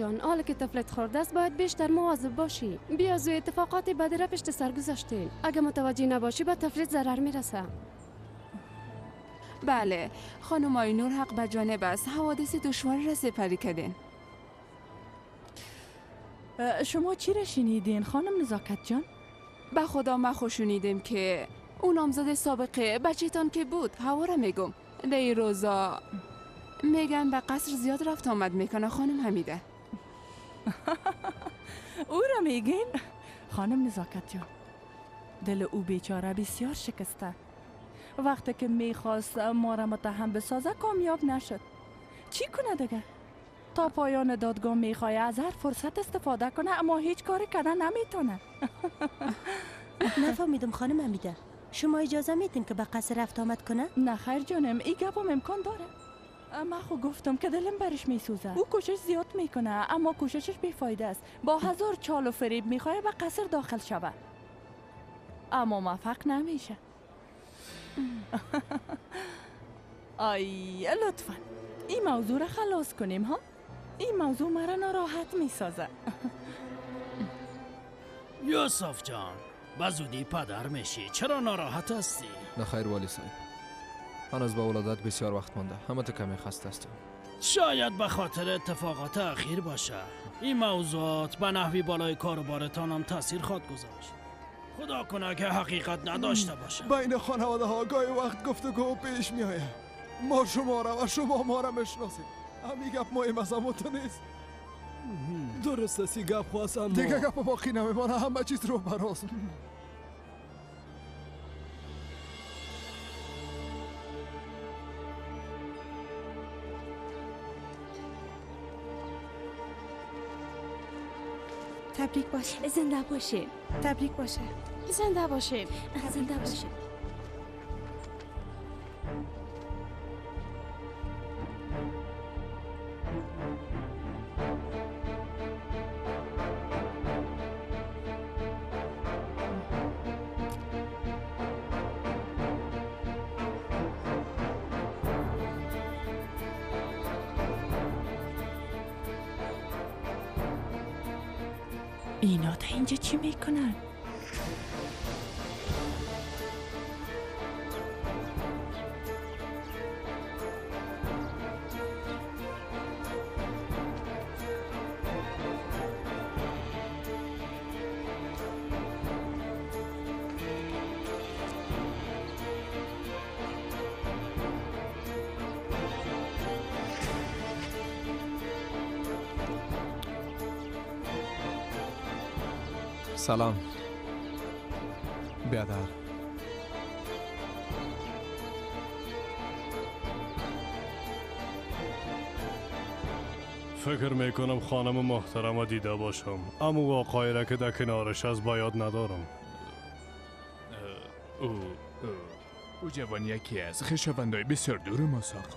جان، حالا که طفلت خورده است باید بیشتر مواظب باشی. بیا زوی اتفاقات بدی را پشت سر گذاشتی. اگه متوجه نباشی به طفلت ضرر میرسه. بله، خانم آینور حق به جانب است. حوادث دشواری را سپری کردین. شما چی را شنیدین خانم نزاکت جان؟ به خدا ما خوشونیدیم که اون نامزد سابقه بچه‌تان که بود، هوا را میگم. در این روزا میگن به قصر زیاد رفت آمد میکنه خانم حمیده. او را میگین؟ خانم نزاکت جان، دل او بیچاره بسیار شکسته. وقتی که میخواست ما را متهم بسازه کامیاب نشد. چی کنه دیگه؟ تا پایان دادگاه میخواه از هر فرصت استفاده کنه اما هیچ کاری کردن نمیتونه. نفهمیدم خانم حمیده، شما اجازه میدین که به قصر رفت آمد کنه؟ نه خیر جانم، این گپم امکان داره. من خو گفتم که دلم برش میسوزه. او کوشش زیاد میکنه اما کوششش بیفایده است. با 1000 چال و فریب میخواه به قصر داخل شوه اما موفق نمیشه. آی لطفا این موضوع را خلاص کنیم ها. این موضوع مرا ناراحت میسازه. یوسف جان، به زودی پدر میشی، چرا ناراحت هستی؟ نخیر والی صاحب، هنوز به ولادت بسیار وقت مانده. همه تو کمی خسته هستم. شاید به خاطر اتفاقات اخیر باشه. این موضوعات به نحوی بالای کاروبارتان هم تاثیر خواهد گذاشت. خدا کنه که حقیقت نداشته باشه. بین خانواده ها گاهی وقت گفتگو پیش می آید. ما شما را و شما ما را میشناسیم. همین گپ مهم از همون تو نیست. درست است، گپ خواست اما دیگه گپ باقی نمیمانه، همه چیز رو براست. تبریک باشه. زنده باشه. تبریک باشه. زنده باشه. زنده باشه. اینا تا اینجا چی میکنن؟ سلام بیادر. فکر میکنم خانم محترم دیده باشم، اما واقعی را که در کنارش از باید ندارم. او جوان یکی از خویشاوندای بسیار دور ما ساخت.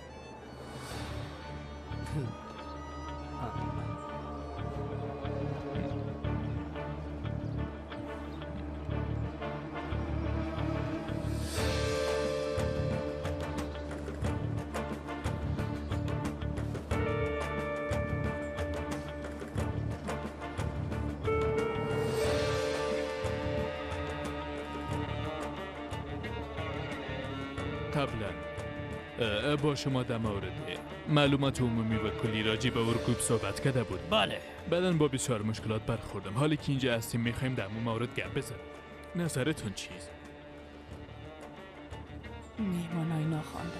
قبلا با شما در مورد معلومات عمومی و کلی راجع به ورکوب صحبت کرده بود. بله. بعدن با بسیار مشکلات برخوردم. حالی که اینجا هستیم میخوایم در اون مورد گپ بزنیم. نظرتون چیست؟ میهمانای ناخوانده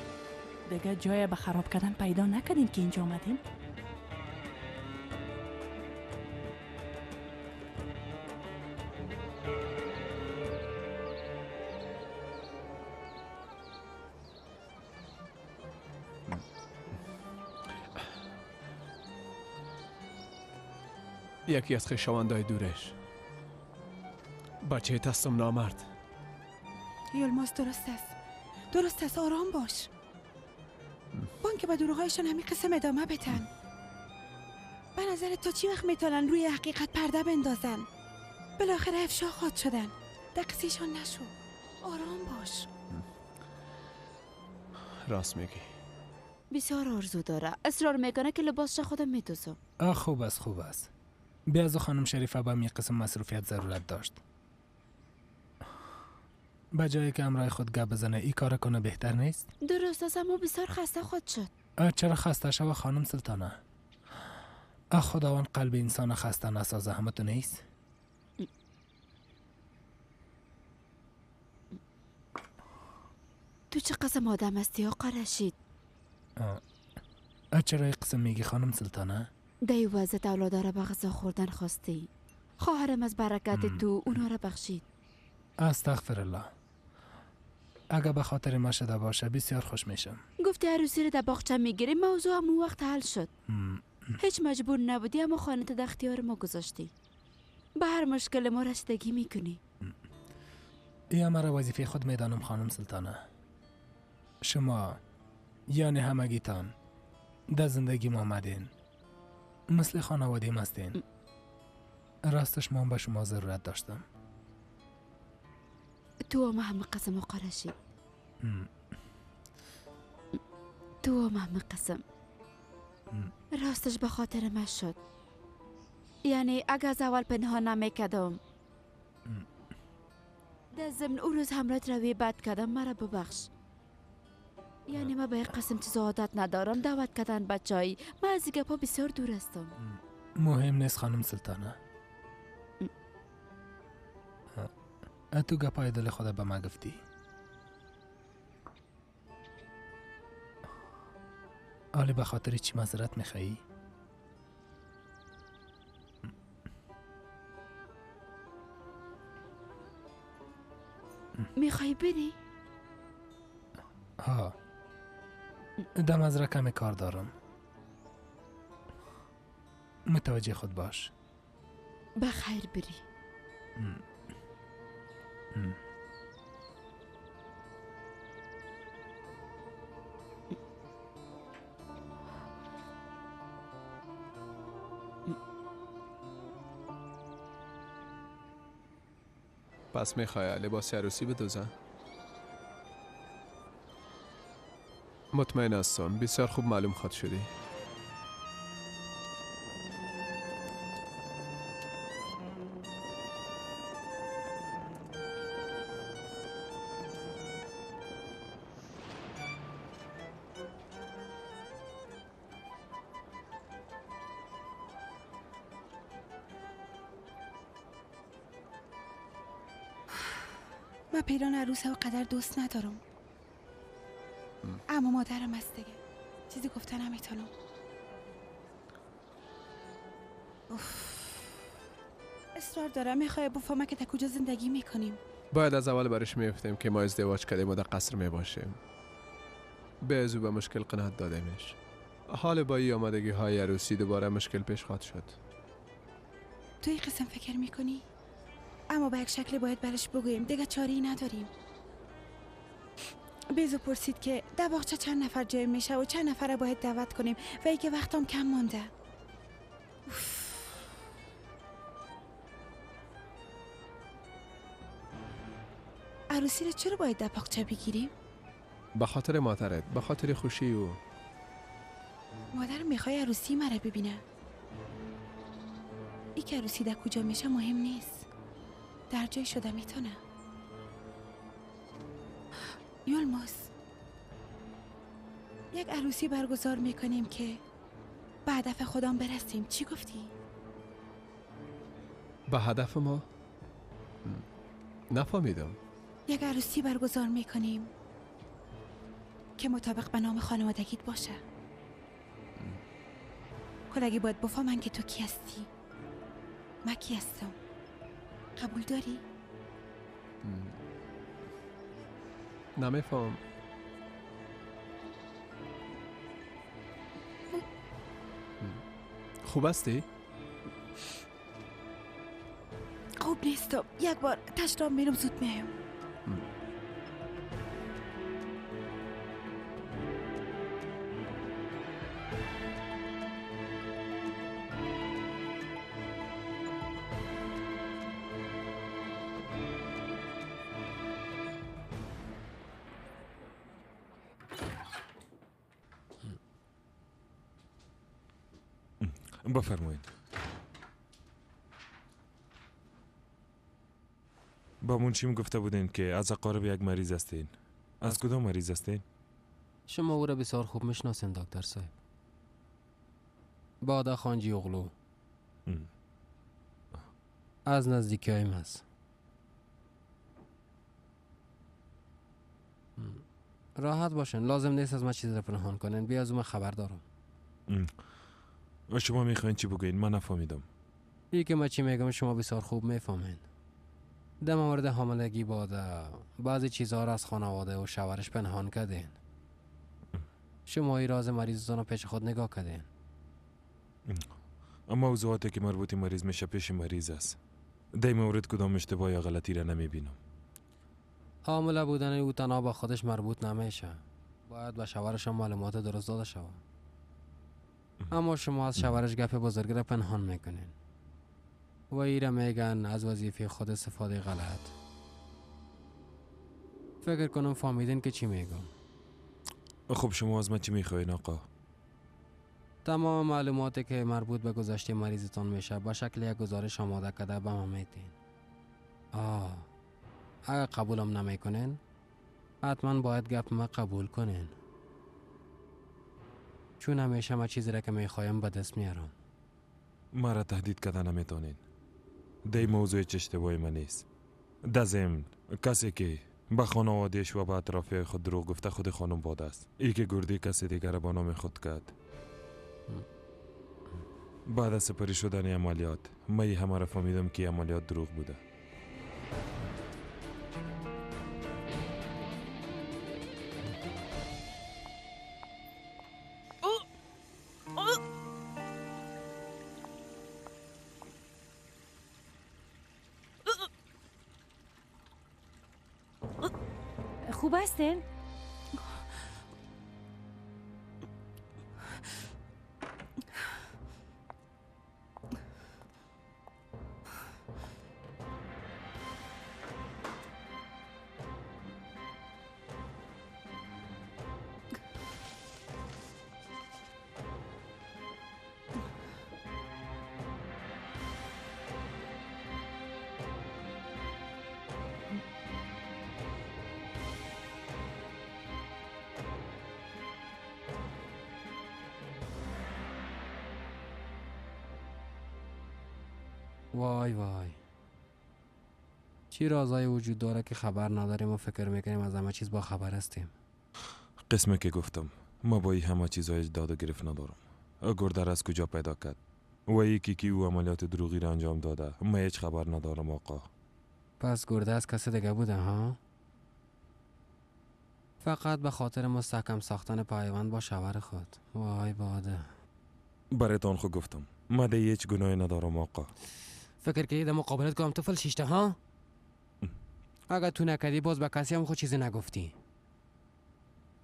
دیگه جای به خراب کردن پیدا نکردیم که اینجا آمدیم. یکی از خویشاوندای دورش، بچه تستم نامرد. یلماس درست است، آرام باش. بانک به دروغایشان همین قسم ادامه بدن. به نظرت تا چی وقت میتونن روی حقیقت پرده بندازن؟ بالاخره افشا خواهد شدن. دقیقشان نشو، آرام باش. راست میگی. بسیار آرزو داره. اصرار میکنه که لباسش خودم میدوزم. خوب است. بیا از خانم شریفه با می قسم مصروفیت ضرورت داشت. به جایی که امرای خود گپ بزنه ای کار کنه بهتر نیست؟ درست است اما بسیار خسته خود شد. چرا خسته شو خانم سلطانه؟ خداوند قلب انسان خسته نسازه، همه تو نیست؟ تو چه قسم آدم هستی آقا رشید؟ چرا این قسم میگی خانم سلطانه؟ دی وضعت اولادا را به غذا خوردن خواستی. خواهرم از برکت تو اونا را بخشید. استغفر الله. اگه به خاطر ما شده باشه بسیار خوش میشم. گفتی عروسی رو در باغچه میگیریم، موضوع همون وقت حل شد. هیچ مجبور نبودی اما خانه در اختیار ما گذاشتی. به هر مشکل ما رسیدگی میکنی. این مرا وظیفه خود میدانم خانم سلطانه. شما یعنی همگیتان در زندگی ما آمدین، مثل خانواده هستین. راستش من به شما ضرورت داشتم. تو هم همه قسم آقا رشید. تو هم همه قسم. راستش به خاطر من شد. یعنی اگه از اول پنهان نمیکردم، در ضمن اون روز همراهت روی بد کردم، مرا ببخش. یعنی من به یک قسم چیز عادت ندارم، دعوت کردن به چای. من از این گپا بسیار دور هستم. مهم نیست خانم سلطانه. تو گپای دل خدا به ما گفتی. حالی به خاطر چی معذرت میخوایی؟ میخوایی بری؟ ها، دم از رقم کار دارم. متوجه خود باش. بخیر بری. پس میخوای لباس عروسی بدوزم؟ مطمئن هستم بسیار خوب معلوم خود شدی. من پیران عروسه و قدر دوست ندارم. اما مادرم هست دیگه، چیزی گفتن نمیتونم. اصرار دارم میخوای بفهمه که تا کجا زندگی میکنیم. باید از اول برش میفتیم که ما ازدواج کردیم و در قصر میباشیم. به از او به مشکل قناعت دادیمش. حال با ای آمدگی های عروسی دوباره مشکل پیش خواهد شد. تو این قسم فکر میکنی؟ اما به یک شکل باید برش بگوییم، دیگه چاره‌ای نداریم. بیزو پرسید که در باغچه چند نفر جای میشه و چند نفر باید دعوت کنیم و ای که وقتم کم مانده. عروسی رو چرا باید در باغچه بگیریم؟ به خاطر مادرت، به خاطر خوشی او. مادر میخوای عروسی مرا ببینه. ای که عروسی در کجا میشه مهم نیست، در جای شده میتونه. یولماس، یک عروسی برگزار میکنیم که به هدف خودم برسیم. چی گفتی؟ به هدف ما؟ نفهمیدم. یک عروسی برگزار میکنیم که مطابق به نام خانوادگیت باشه. کلگی باید بفهمن که تو کی هستی، من کی هستم. قبول داری؟ نمیفهم. خوب هستی؟ خوب نیستم، یک بار تشرام میرم زود میایم. بفرمایید. با منشیم گفته بودین که از اقارب یک مریض هستین. از کدام مریض هستین؟ شما او را بسیار خوب میشناسین دکتر صاحب. بادا خانجی اغلو. از نزدیکی هایم هست. راحت باشین، لازم نیست از من چیزی را پنهان کنین. بیا از من خبر دارم. و شما میخواین چی بگوین؟ من نفهمیدم. یکی که من چی میگم شما بسیار خوب میفهمین. در مورد حاملگی بادا بعضی چیزها را از خانواده و شوهرش پنهان کردین. شما این راز مریضتان را پیش خود نگاه کردین. اما موضوعاتی که مربوط مریض میشه پیش مریض است. در مورد کدام اشتباه یا غلطی را نمیبینم. حامله بودن او تنها با خودش مربوط نمیشه. باید به شوهرش معلومات درست داده شود. اما شما از شوهرش گپ بزرگی را پنهان میکنین و ایره میگن از وظیفه خود استفاده غلط. فکر کنم فهمیدین که چی میگم. خب شما از من چی میخواین آقا؟ تمام معلوماتی که مربوط به گذشته مریضتان میشه با شکل یک گزارش آماده کرده به ما میدین. اگر قبولم نمیکنین حتما باید گپ ما قبول کنین، چون همیشه ما چیزی را که میخوایم به دست میارم. مرا تهدید کرده نمیتونین. دی موضوع هیچ اشتباهی من نیست. در ضمن کسی که به خانوادهش و به اطرافیای خود دروغ گفته خود خانم باده است. ای که گردی کسی دیگر با نام خود کرد. بعد از سپری شدن عملیات من همه را فهمیدم که عملیات دروغ بوده. خوب هستین؟ وای وای، چی رازایی وجود داره که خبر نداریم و فکر میکنیم از همه چیز با خبر هستیم. قسمه که گفتم ما با این همه چیزهای داد و گرفت ندارم. گردر از کجا پیدا کرد و یکی که او عملیات دروغی را انجام داده ما هیچ خبر ندارم آقا. پس گرده از کسی دیگه بوده ها؟ فقط به خاطر مستحکم ساختن پیوند با شوهر خود. وای باده. برایتان خود گفتم ما ده هیچ گناهی ندارم آقا. فکر که در مقابلت کنم طفل شیشته ها؟ اگر تو نکردی باز به کسی هم خود چیزی نگفتی.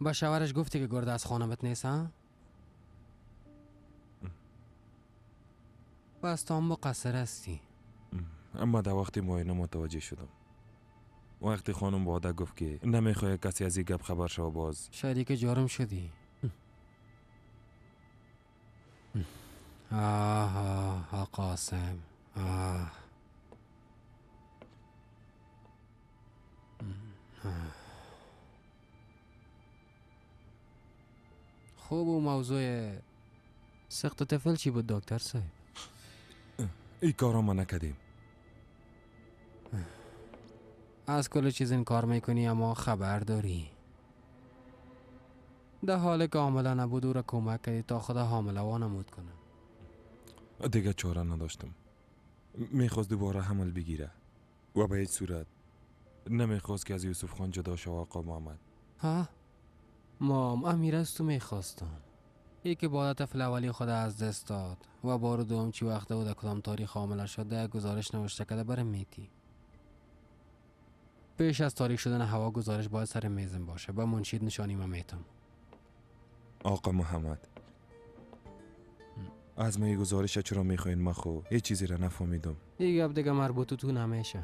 با شوهرش گفتی که گرده از خانمت نیست ها؟ بس تو هم مقصر هستی. اما در وقتی معاینه متوجه شدم. وقتی خانم باده گفت که نمیخواه کسی از این گپ خبر شو باز شریک جارم شدی. آه قاسم خوب و موضوع سخت طفل چی بود دکتر صاحب؟ این کارا ما نکردیم. از کل چیز این کار میکنی اما خبر داری. در حال که حامله نبود او را کمک کردی تا خدا حامله وانمود کنه. دیگه چاره نداشتم. میخواست دوباره حمل بگیره و به هیچ صورت نمیخواست که از یوسف خان جدا شو آقا محمد. ها؟ مام امیر از تو میخواستم. ای که باید طفل اولی خود از دست داد و بار دوم چی وقته و در کدام تاریخ حامله شده گزارش نوشته کرده برای میتی. پیش از تاریخ شدن هوا گزارش باید سر میزم باشه. با منشید نشانی من میتم. آقا محمد از من گزارش چرا میخواین؟ من خو هیچ چیزی را نفهمیدم. دیگه اب دیگه مربوط تو نمیشه.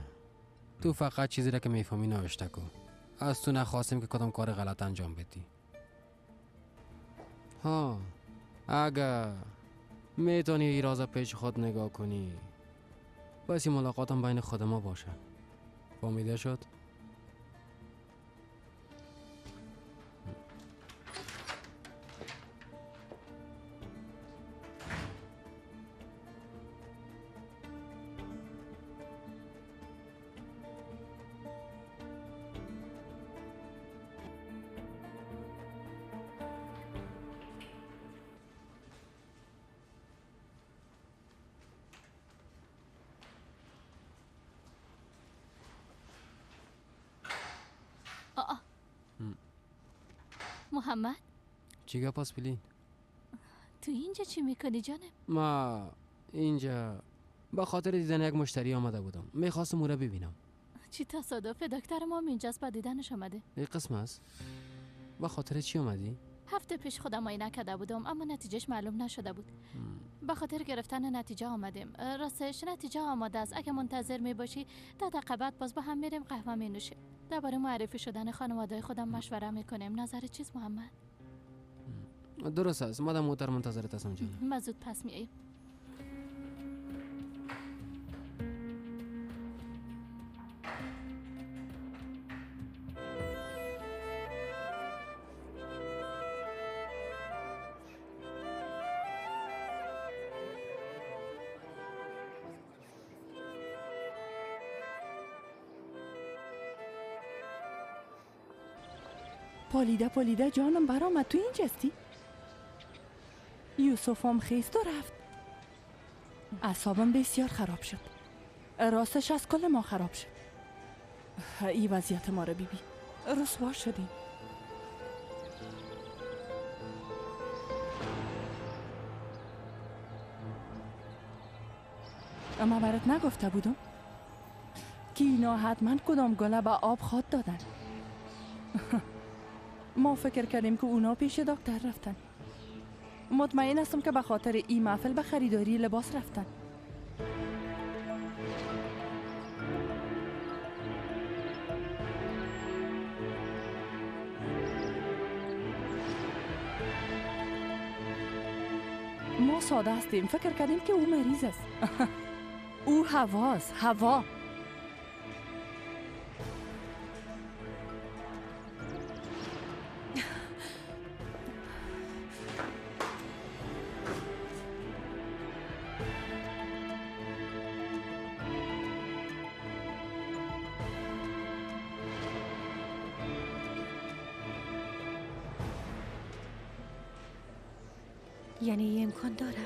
تو فقط چیزی را که میفهمی نوشته کن. از تو نخواستیم که کدام کار غلط انجام بدی. ها اگه میتونی این راز پیش خود نگاه کنی. بس این ملاقاتم بین خود ما باشه. فهمیده شد؟ محمد چی گپ است بلین؟ تو اینجا چی میکنی جانم؟ ما اینجا با خاطر دیدن یک مشتری آمده بودم. میخواستم او را ببینم. چی تصادف دکتر ما اینجاست با دیدنش آمده. این قسم است؟ با خاطر چی آمدی؟ هفته پیش خودم معاینه کرده بودم اما نتیجهش معلوم نشده بود. به خاطر گرفتن نتیجه آمدیم. راستش نتیجه آماده است. اگه منتظر می باشی 10 دقیقه بعد باز با هم میریم قهوه می نوشیم. درباره معرفی شدن خانواده خودم مشوره میکنیم. نظر چیز محمد؟ درست است. مادام موتر منتظرت هستم جانم. ما زود پس میاییم. پالیده جانم برآمد. تو اینجاستی؟ یوسف هم خیست و رفت. اعصابم بسیار خراب شد. راستش از کل ما خراب شد. این وضعیت ما رو بیبی رسوا شدیم. اما برات نگفته بودم که اینا حتما کدام گله به آب خود دادن. ما فکر کردیم که اونا پیش دکتر رفتن. مطمئن هستم که به خاطر این محفل به خریداری لباس رفتن. ما ساده هستیم. فکر کردیم که او مریض است. او هواست. هوا. یعنی یه امکان داره؟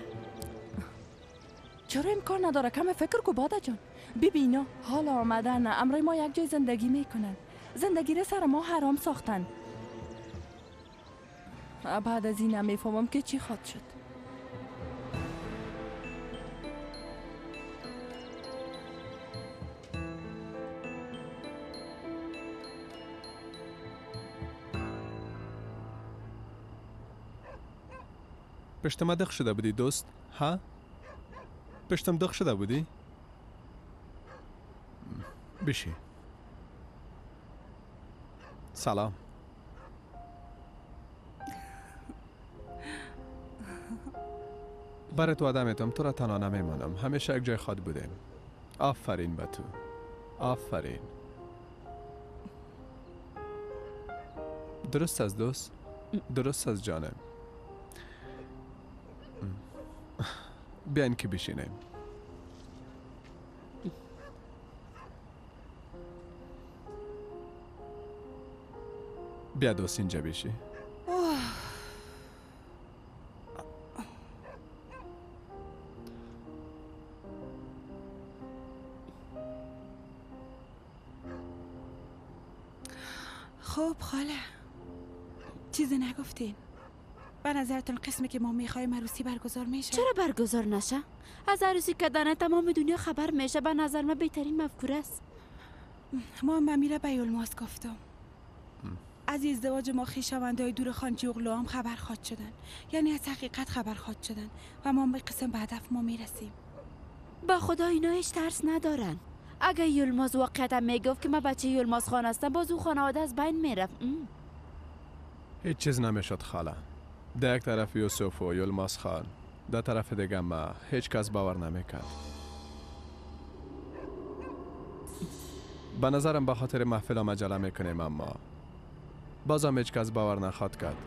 چرا امکان نداره؟ کم فکر کو بادا جان. ببینا حالا آمدن امرای ما یک جای زندگی میکنن. زندگی را سر ما حرام ساختن. بعد از این میفهمم که چی خواد شد. پشتم دق شده بودی دوست؟ ها؟ پشتم دق شده بودی؟ بشی. سلام. برای تو آدم ایتم تو را تنها نمیمانم. همیشه یک جای خود بودیم. آفرین به تو. آفرین. درست از دوست؟ درست از جانم. بیاین که بشینیم. بیا دوست اینجا بشی. خب خاله چیزی نگفتین؟ به نظرتون قسمی که ما میخوایم عروسی برگزار میشه؟ چرا برگزار نشه؟ از عروسی کردن تمام دنیا خبر میشه. به نظر من بهترین مفکوره است. ما میره به یلماس گفتم از ازدواج ما خویشاوندای دور خانجی اغلو هم خبر خواد شدن. یعنی از حقیقت خبر خواد شدن و ما به قسم به هدف ما میرسیم. با خدا اینا هیچ ترس ندارن. اگه یلماز واقعا میگفت که من بچه یلماز خان هستم باز او خانواده از بین میرفت. هیچ چیز نمیشد خاله. در یک طرف یوسف و یلماز خان در طرف دیگه ما هیچ کس باور نمیکرد. به نظرم به خاطر محفل مجله میکنیم، اما بازم هیچ کس باور نخواد کرد.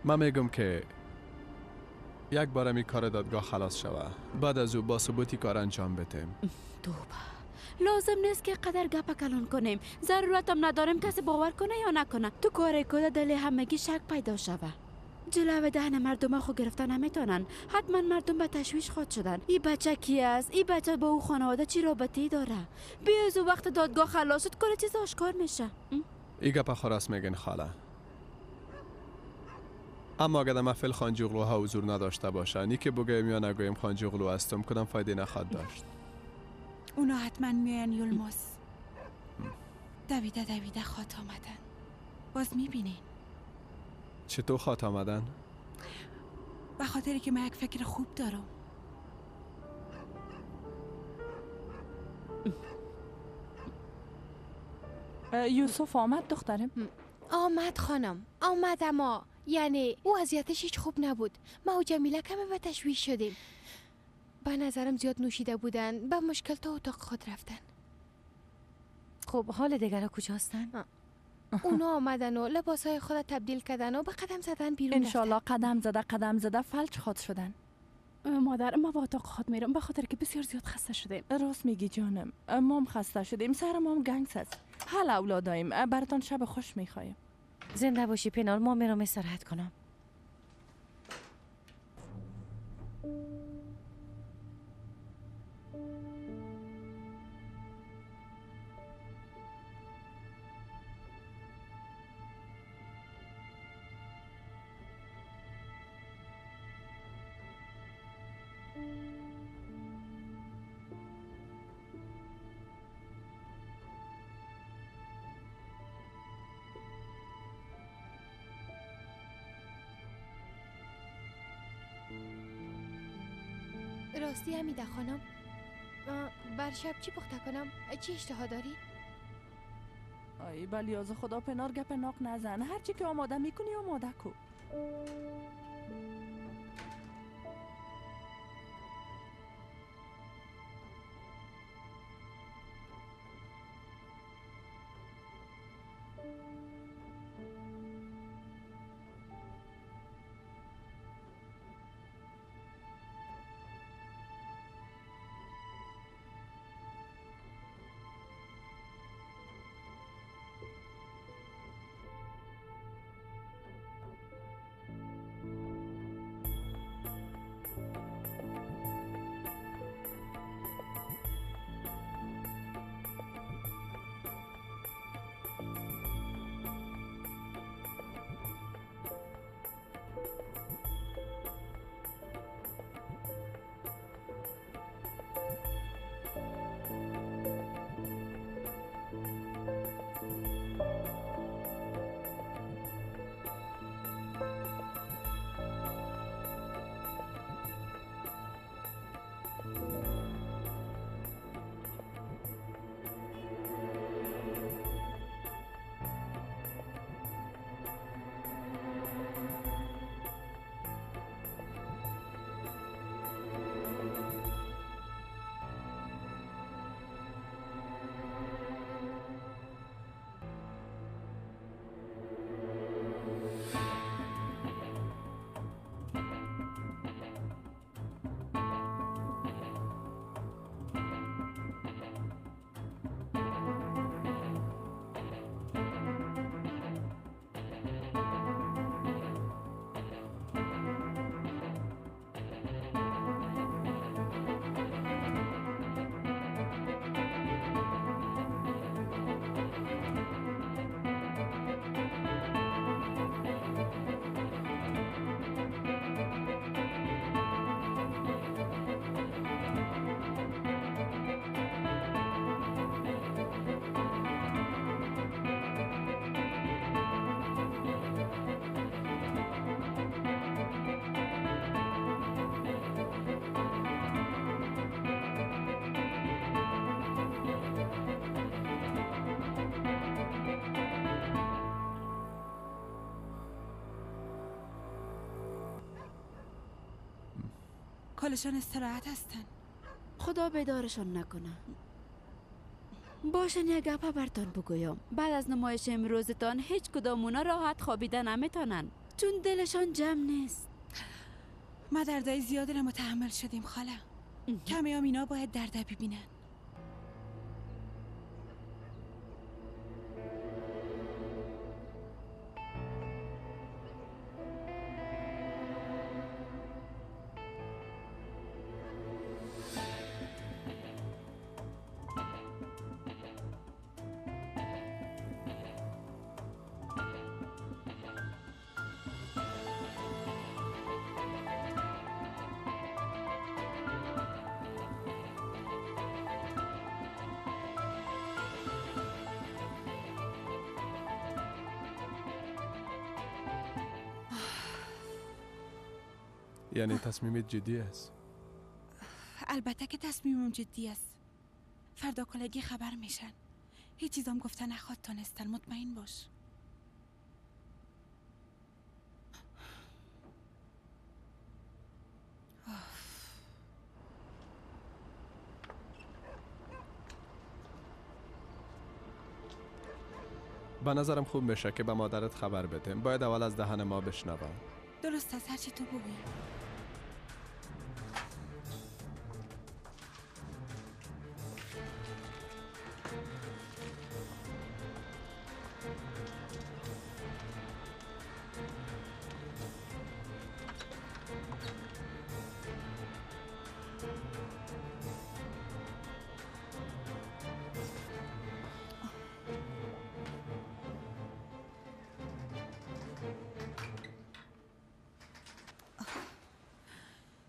من میگم که یک بار می کار دادگاه خلاص شوه، بعد از او با ثبوتی کار انجام بدیم. توبه، لازم نیست که قدر گپ کلان کنیم. ضرورت هم نداریم کسی باور کنه یا نکنه. تو کار کده دل همگی شک پیدا شوه. جلو دهن مردم خو گرفتن نمیتونن. حتما مردم به تشویش خود شدن. این بچه کی است؟ این بچه با او خانواده چی رابطه‌ای داره؟ بیاز وقت دادگاه خلاص شد کل چیز آشکار میشه. ای گپ خراس میگن خاله. اما اگر در محفل خانجوغلوها حضور نداشته باشه، نی که بگویم یا نگویم خانجوغلو هستم، کدام فایده نخواهد داشت. اونا حتما میان یلماس. دویده خات آمدن. باز میبینین. چطور خات آمدن؟ به خاطری که من یک فکر خوب دارم. یوسف آمد دخترم؟ آمد خانم، آمد، اما یعنی او وضعیتش هیچ خوب نبود. ما و جمیله کمی به تشویش شدیم. به نظرم زیاد نوشیده بودن، به مشکل تا اتاق خود رفتن. خب حال دیگر کجا هستن؟ اونا آمدن و لباسهای خود تبدیل کردن و به قدم زدن بیرون رفتن. انشالله قدم زده فلج خود شدن. مادر، ما با اتاق خود میرم به خاطر که بسیار زیاد خسته شدیم. راست میگی جانم، مام خسته شدیم، سر مام گنگس است. حال اولادایم، براتان شب خوش میخوایم. زنده باشی پنار، ما میرم استراحت کنم. راستی حمیده خانم، بر شب چی پخته کنم؟ چی اشتها داری؟ ای بلیاز خدا پنار گپ ناق نزن. هرچی که آماده میکنی آماده کو. کلشان استراحت هستن. خدا بیدارشان نکنه. باشن یک گپه برتان بگویم. بعد از نمایش امروزتان هیچ کدامونا راحت خوابیده نمیتونن، چون دلشان جمع نیست. ما دردای زیادی رو متحمل شدیم خاله. کمی هم اینا باید درد ببینن. یعنی تصمیمت جدی است؟ البته که تصمیمم جدی است. فردا کلگی خبر میشن. هیچ چیزام گفته نخواد تانستن، مطمئن باش. به نظرم خوب میشه که به مادرت خبر بدیم. باید اول از دهن ما بشنوم. درست است، هرچی تو بگویی.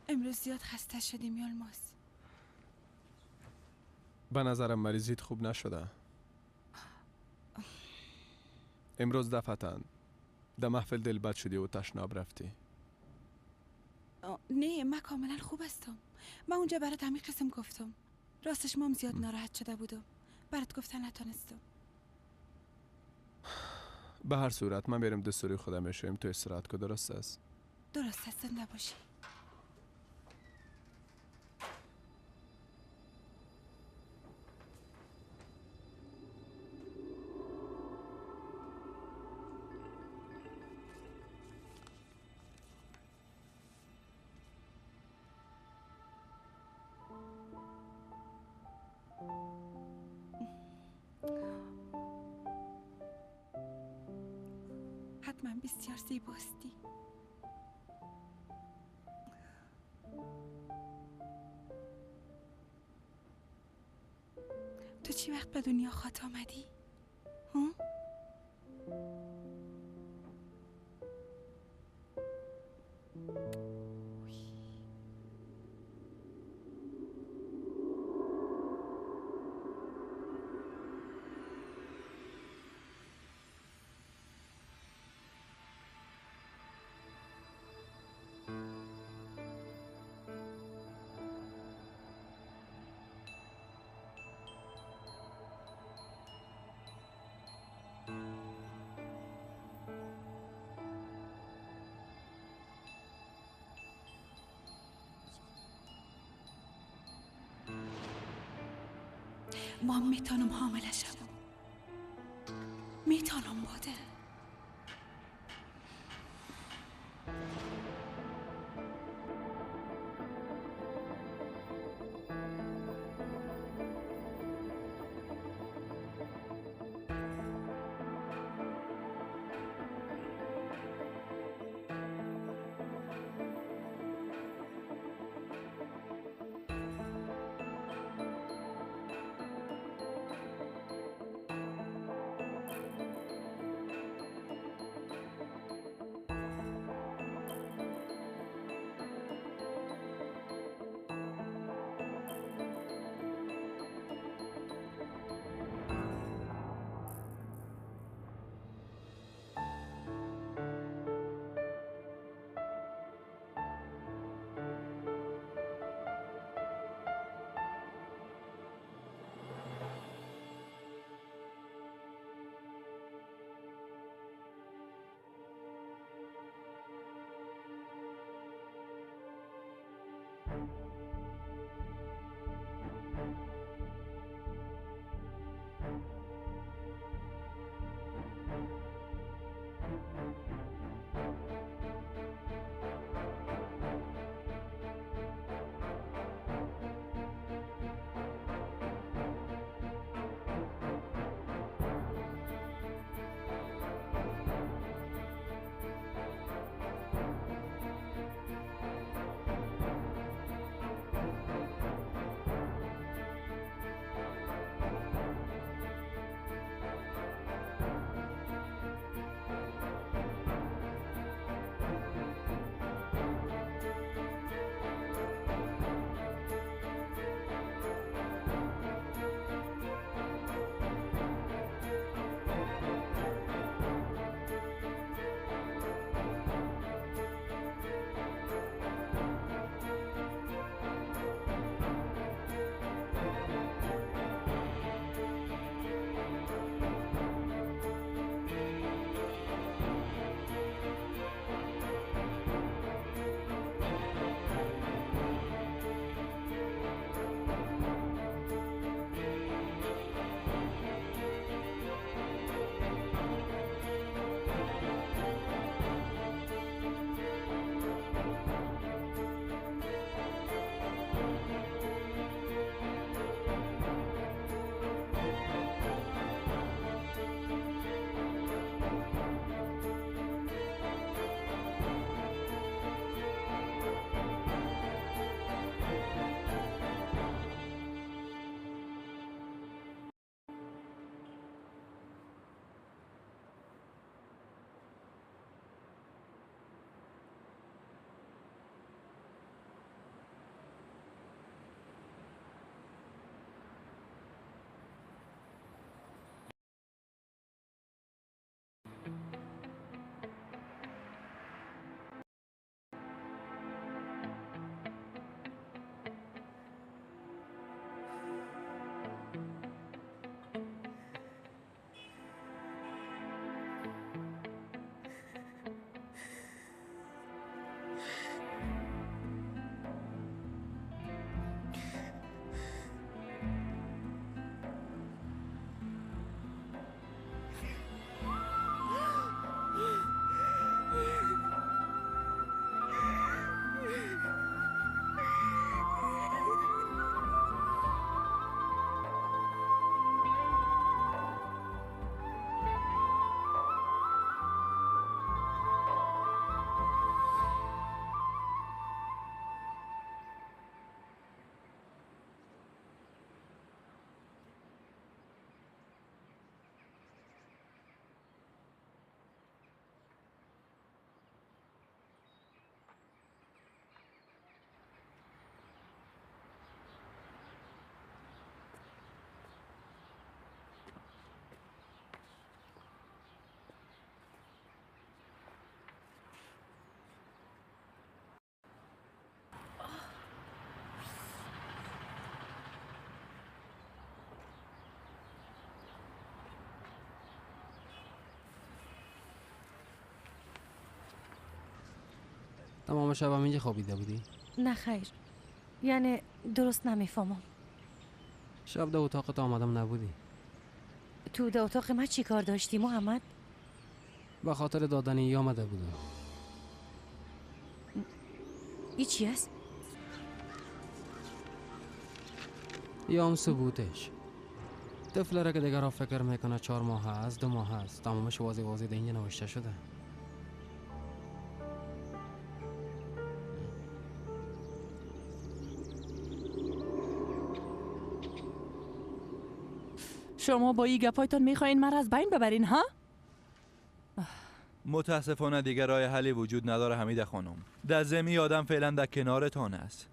امروز زیاد خسته شدیم یلماس. به نظرم مریضیت خوب نشده. امروز دفتن در محفل دل بد شدی و تشناب رفتی. نه، من کاملا خوب هستم. من اونجا برات همین قسم گفتم. راستش مام زیاد ناراحت شده بودم. برات گفتن نتونستم. به هر صورت من بریم دستوری خودم میشویم تو استراحت که درست است؟ درست است، زنده باشی. حتما بسیار زیباستی. تو چی وقت به دنیا خاط آمدی؟ ها؟ ما میتونم حامله شم. میتونم باده. تمام شب هم اینجا خوابیده بودی؟ نه خیر، یعنی درست نمیفهمم. شب در اتاقت آمدم نبودی. تو در اتاق ما چی کار داشتی محمد؟ به خاطر دادن ای آمده بودم. ای چی است؟ یا ثبوتش. طفل را که دیگر فکر میکنه 4 ماه هست 2 ماه هست، تمامش واضح در اینجا نوشته شده. شما با این گپایتان میخواین مرا از بین ببرین ها؟ متاسفانه دیگر راه حلی وجود نداره حمیده خانم. در زمین آدم فعلا در کنارتان است.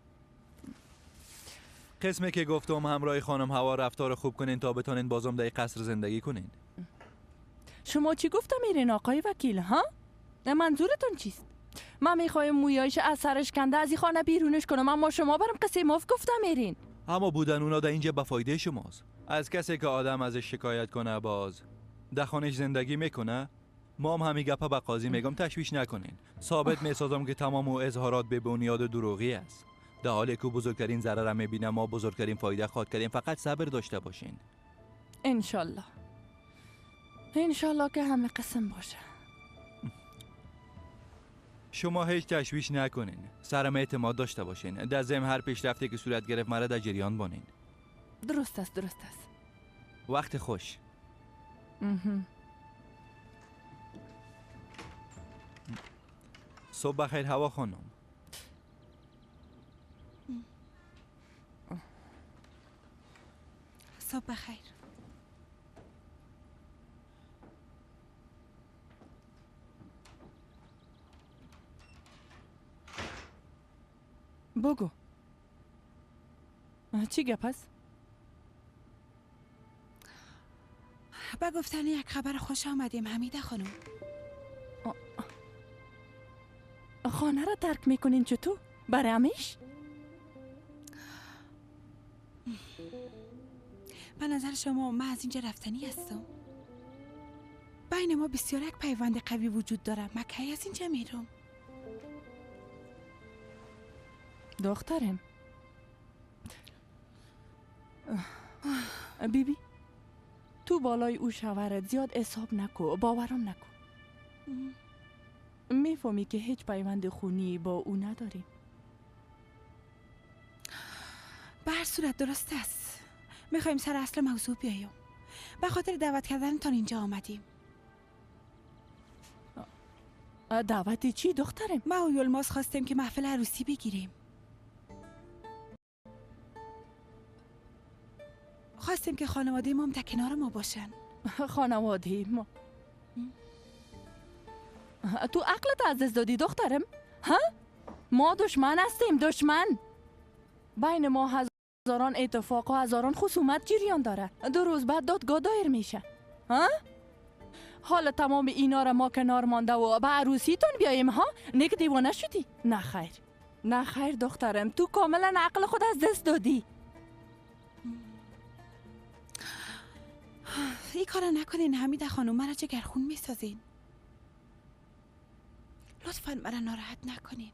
قسمی که گفتم همراه خانم هوا رفتار خوب کنین تا بتونین بازم در قصر زندگی کنین. شما چی گفته میرین آقای وکیل ها؟ منظورتون چیست؟ من میخوایم مویایش از سرش کنده از این خانه بیرونش کنم، اما شما برام قصه مفت گفته میرین. اما بودن اونا در اینجا به فایده شماست. از کسی که آدم ازش شکایت کنه باز در خانه‌اش زندگی میکنه، ما هم همین گپا به قاضی میگم تشویش نکنین. ثابت میسازم که تمام او اظهارات به بنیاد دروغی است. در حالی که بزرگترین ضرر هم میبینم ما بزرگترین فایده خواهد کردیم. فقط صبر داشته باشین. انشالله انشالله که همه قسم باشه. شما هیچ تشویش نکنین. سرم اعتماد داشته باشین. در ضمن هر پیشرفتی که صورت گرفت مرا در جریان بانین. درست است درست است. وقت خوش. صبح بخیر هوا خانم. صبح بخیر. بگو چی گپ است؟ با گفتن یک خبر خوش آمدیم حمیده خانم. خانه را ترک میکنین چطور؟ برای همیش؟ به نظر شما من از اینجا رفتنی هستم؟ بین ما بسیار یک پیوند قوی وجود داره. من کی از اینجا میرم؟ دخترم بیبی تو بالای او شوهرت زیاد حساب نکو، باورم نکو. میفهمی که هیچ پیوند خونی با او نداریم. به هر صورت درست است. میخوایم سر اصل موضوع بیایم. به خاطر دعوت کردن تا اینجا آمدیم. دعوت چی دخترم؟ ما و یلماس خواستیم که محفل عروسی بگیریم. خواستیم که خانواده ما هم در کنار ما باشن. خانواده ما؟ تو عقلت از دست دادی دخترم؟ ها؟ ما دشمن هستیم، دشمن. بین ما هزاران اتفاق و هزاران خصومت جریان داره. 2 روز بعد دادگاه دایر میشه. ها؟ حالا تمام اینا را ما کنار مانده و به عروسیتون بیاییم ها؟ نک دیوانه شدی؟ نه خیر، نه خیر دخترم، تو کاملا عقل خود از دست دادی. این کارا نکنین حمیده خانم، مرا جگرخون میسازین. لطفاً مرا ناراحت نکنین.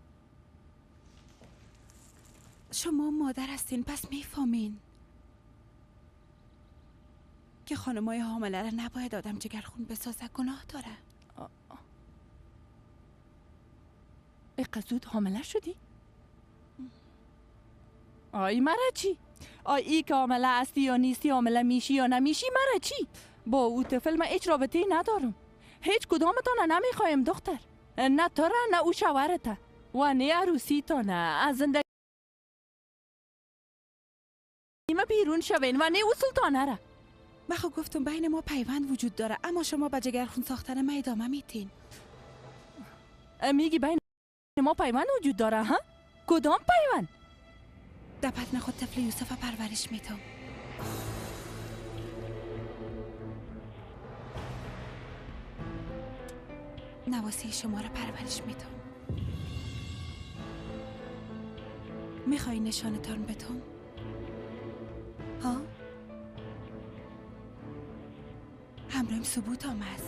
شما مادر هستین، پس میفهمین که خانمای حامله را نباید آدم جگرخون بسازه. گناه داره. اقصود حامله شدی؟ آی مرا چی؟ ای که حامله هستی یا نیستی، حامله میشی یا نمیشی، مرا چی؟ با او طفل من هیچ رابطه‌ای ندارم. هیچ کدامتان نمیخوایم دختر. نه تو را نه او شوهرته و نه عروسیتانه. از زندگی ما بیرون شوین و نه او سلطانه را. من خب گفتم بین ما پیوند وجود داره، اما شما با جگرخون ساختن ما ادامه میتین. میگی بین ما پیوند وجود داره ها؟ کدام پیوند؟ در پتن خود طفل یوسف پرورش میتم. نواسی شما را پرورش میتم. میخوایی نشانتان بتم؟ ها؟ همراهیم ثبوت آمد.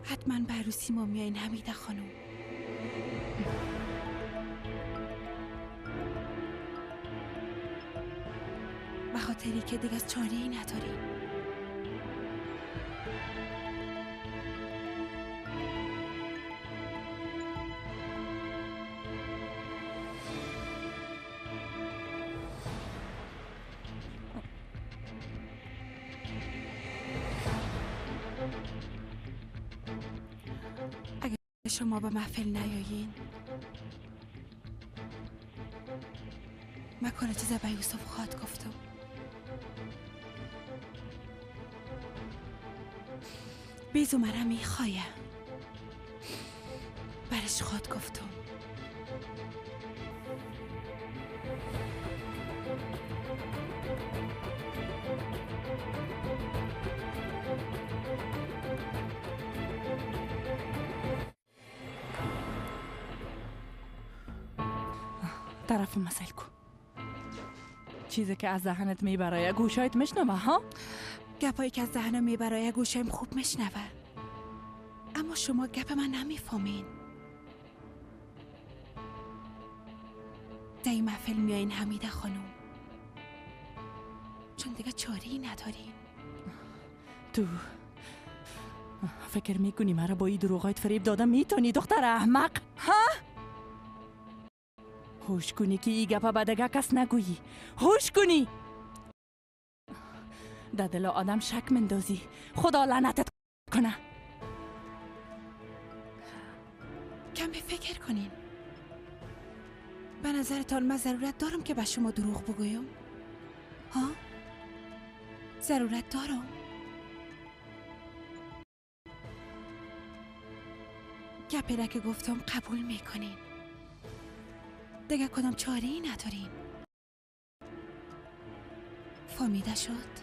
حتما به عروسی ما میایین حمیده خانم. به خاطری که دیگه از چاره‌ای نداریم. اگه شما به محفل نیایین، من کل چیزا به یوسف خواد گفتم. بیزو مرا میخواه، برش خواد گفتم. طرف مسئله کو. چیزی که از ذهنت میبرای گوشایت میشنوه ها؟ گپایی که از ذهنم میبرای گوشم خوب میشنوه، اما شما گپ من نمیفهمین. در این محفل میایین حمیده خانم چون دیگه چاره‌ای ندارین. تو فکر میکنی مرا با این دروغایت فریب دادم میتونی دختر احمق؟ ها؟ هوش کنی که ای گپا به دگه کس نگویی. هوش کنی در دل آدم شک مندازی. خدا لعنتت کنه. کمی فکر کنین. به نظرتان من ضرورت دارم که به شما دروغ بگویم؟ ها؟ ضرورت دارم؟ گپی را که گفتم قبول میکنین. دیگه کدام چاره‌ای ندارین. فهمیده شد؟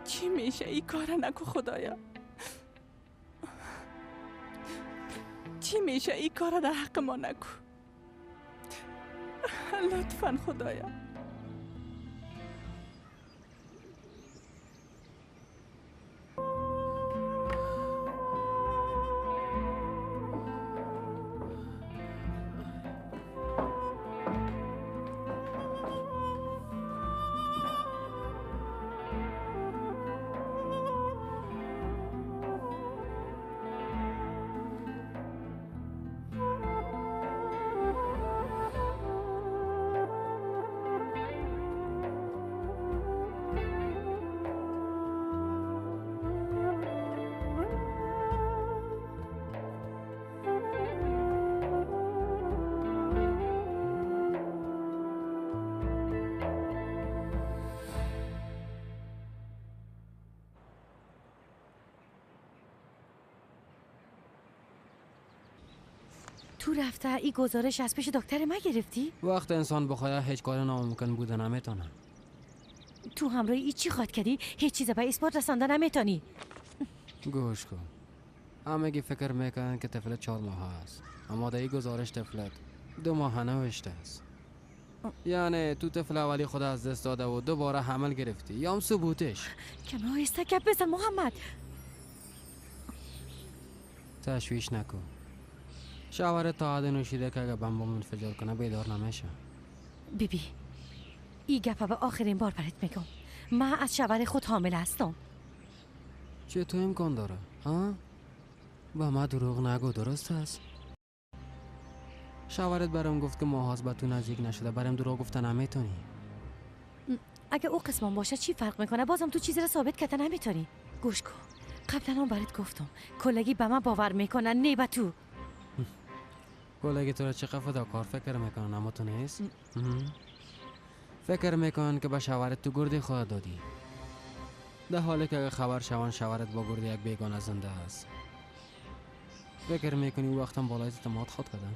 چی میشه ای کار نکو خدایا؟ چی میشه ای کار در حق ما نکو؟ لطفاً خدایا. تو رفته ای گزارش از پیش دکتر ما گرفتی؟ وقت انسان بخواه هیچ کار ناممکن بوده نمیتونه. تو همراه ای چی خواد کردی؟ هیچ چیز به اثبات رسانده نمیتونی. گوش کن. همگی فکر میکنن که طفلت 4 ماه است، اما در این گزارش طفلت 2 ماه نوشته است. یعنی تو طفل اولی خود از دست داده و دوباره حمل گرفتی یا هم ثبوتش. کم آهسته گپ بزن محمد. تشویش نکن. شوهرت تا حد نوشیده که اگه بمبم انفجار کنه بیدار نمیشه. بیبی ای گپا به آخرین بار برات میگم. من از شوهر خود حامل هستم. چطور امکان داره؟ ها؟ با ما دروغ نگو، درست است؟ شوهرت برام گفت که ماهاست به تو نزدیک نشده، برام دروغ گفته نمیتونی. اگه او قسمان باشه چی فرق میکنه؟ بازم تو چیزی را ثابت کرده نمیتونی. گوش کن، قبلا هم برات گفتم کلگی به من باور میکنن، نه به تو. کلگی تو را چقدر فداکار فکر میکنن اما تو نیست؟ فکر میکنن که به شوهرت تو گردی خود دادی، در حالی که اگه خبر شوان شوهرت با گردی یک بیگانه زنده است. فکر میکنی او وقتم بالای اعتماد خود کردن؟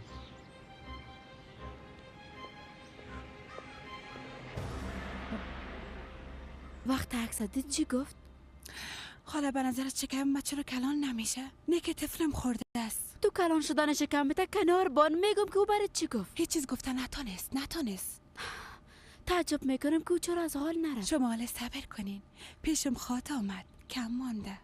وقت عکس دید چی گفت؟ حالا به نظرت شکم چرا کلان نمیشه؟ نه که طفلم خورده است. تو کلان شدن شکم بده کنار بان. میگم که او برات چی گفت؟ هیچ چیز گفته نتونست. تعجب میکنم که او چرا از حال نره. شما حالا صبر کنین، پیشم خاط آمد، کم مانده.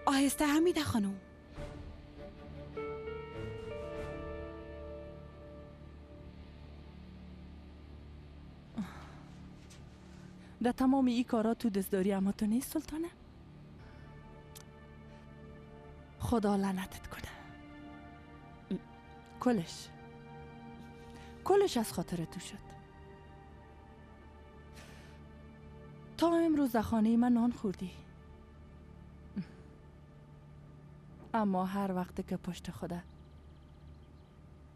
آهسته حمیده خانم. در تمام این کارا تو دستداری اما تو نیست سلطانه؟ خدا لعنتت کنه. کلش از خاطر تو شد. تا امروز در خانه من نان خوردی، اما هر وقت که پشت خوده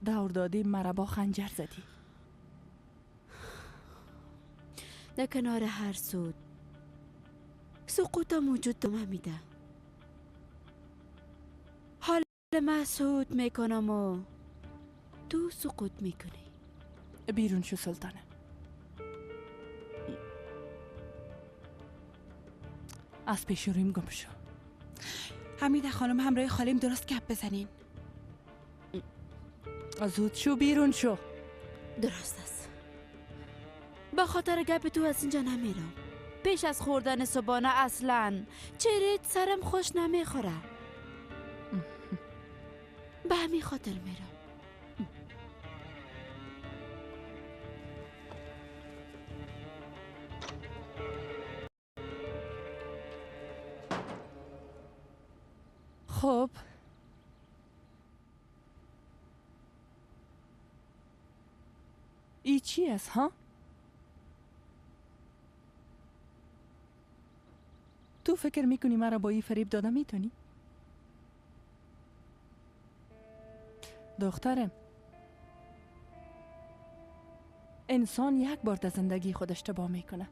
دور دادی مرا با خنجر زدی. در کنار هر سود سقوطم وجود میده. حال من سود میکنم و تو سقوط میکنی. بیرون شو سلطانه. از پیش رویم گم شو. حمیده خانم همراه خالیم درست گپ بزنین. زود شو بیرون شو. درست است. به خاطر گپ تو از اینجا نمیرم. پیش از خوردن صبحانه اصلا چرید سرم خوش نمیخوره. به همین خاطر میرم. خب ای چی است ها؟ تو فکر میکنی مرا با ای فریب داده میتونی؟ دخترم، انسان یک بار در زندگی خود اشتباه میکنه.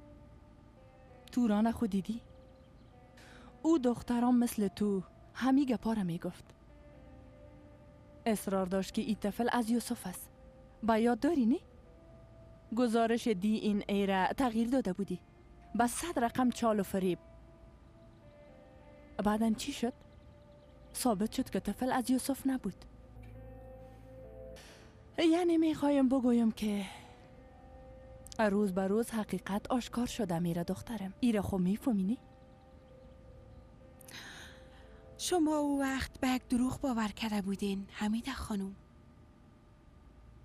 تو رانه خود دیدی؟ او دختران مثل تو همی گپا را میگفت. اصرار داشت که ای طفل از یوسف است. با یاد داری نی؟ گزارش دی این ای را تغییر داده بودی. با 100 رقم چال و فریب. بعدن چی شد؟ ثابت شد که طفل از یوسف نبود. یعنی میخوایم بگویم که روز به روز حقیقت آشکار شده میره دخترم. ایره خو میفهمینی؟ شما او وقت به یک دروغ باور کرده بودین حمیده خانم،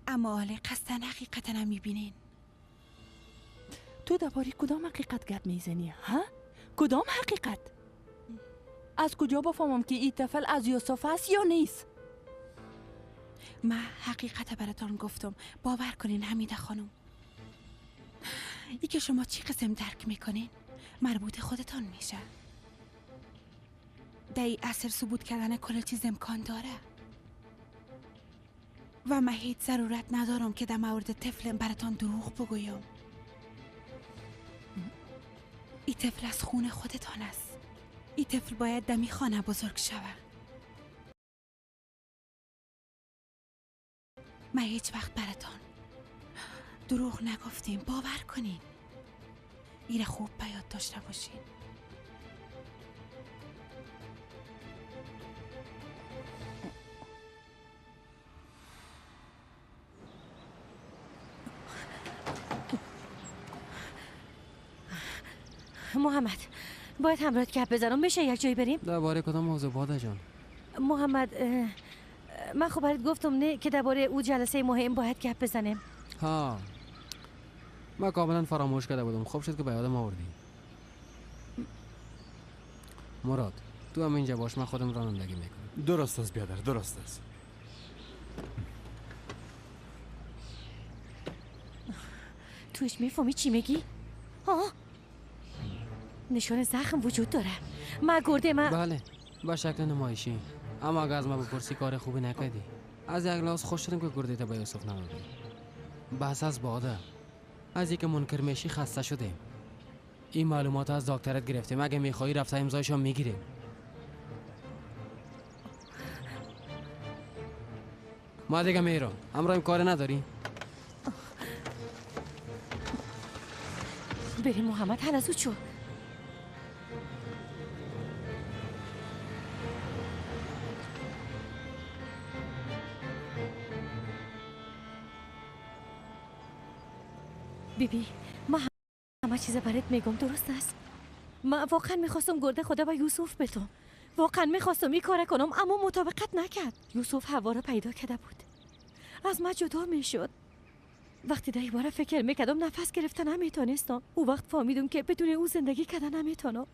اما حالا قصدن حقیقت نمیبینین. تو درباره کدام حقیقت گپ میزنی ها؟ کدام حقیقت؟ از کجا بفهمم که این طفل از یوسف است یا نیست؟ من حقیقت براتان گفتم، باور کنین حمیده خانم. ای که شما چی قسم درک میکنین مربوط خودتان میشه. در این اثر ثبوت کردن کل چیز امکان داره و من هیچ ضرورت ندارم که در مورد طفلم براتان دروغ بگویم. این طفل از خون خودتان است. این طفل باید دمی خانه بزرگ شود. من هیچ وقت براتان دروغ نگفتیم، باور کنین. این خوب به یاد داشته باشین. محمد باید همراهت گپ بزنم. میشه یک جایی بریم؟ درباره کدام موضوع باده جان؟ محمد من خب برات گفتم نه که درباره او جلسه مهم باید گپ بزنیم. ها من کاملا فراموش کرده بودم. خوب شد که به یادم آوردی. مراد تو هم اینجا باش، من خودم رانندگی میکنم. درست است بیادر، درست است. توش میفهمی چی میگی؟ ها؟ نشان زخم وجود داره. من گرده من بله با شکل نمایشی، اما اگه از ما بپرسی کار خوبی نکردی. از یک لحاظ خوش شدم که گرده تا به یوسف نبودی. بس از باده از اینکه منکر میشی خسته شدیم. این معلومات از دکترت گرفتیم، اگه میخوایی رفته امضایشو میگیریم. ما دیگه میرم. امروز کار نداری؟ بریم محمد، حالا زود شو. بیبی ما همه چیز برات میگم، درست است؟ من واقعا میخواستم گرده خدا و یوسف بتم. واقعا میخواستم این کار کنم، اما مطابقت نکرد. یوسف حوا را پیدا کرده بود، از من جدا میشد. وقتی در این باره فکر میکردم نفس گرفتن نمیتونستم. او وقت فهمیدم که بدون او زندگی کردن نمیتونم.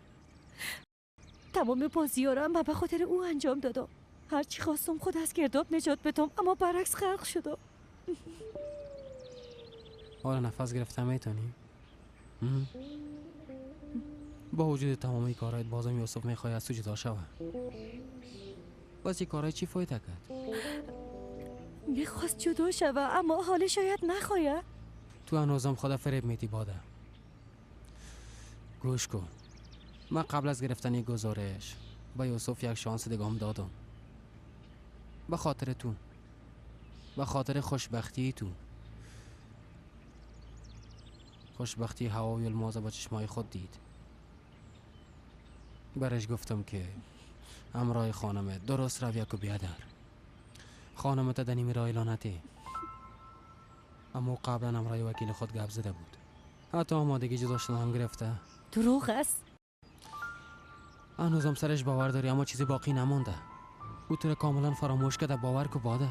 تمام بازی‌ها را من به خاطر او انجام دادم. هرچی خواستم خود از گرداب نجات بدم، اما برعکس غرق شدم. حالا نفس گرفتن میتونی؟ با وجود تمامی کارهایت بازم یوسف میخوای از تو جدا شوه. باز این کارهای چی فایده کرد؟ میخواست جدا شوه اما حال شاید نخواهد. تو هنوزم خدا فریب میدی باده. گوش کن، من قبل از گرفتن این گزارش با یوسف یک شانس دیگه هم دادم. به خاطر تو، به خاطر خوشبختی تو، خوشبختی هوا و یلماز با چشمای خود دید. برش گفتم که امرای خانمه درست رو یک و بیادر. خانمه تا دنیمی را اعلانتی، اما قبلا امرای وکیل خود گپ زده بود. حتی آمادگی جدا شدن هم گرفته. دروغ است؟ هنوزم سرش باور داری اما چیزی باقی نمونده. او تو را کاملا فراموش کرده. باور کو باده.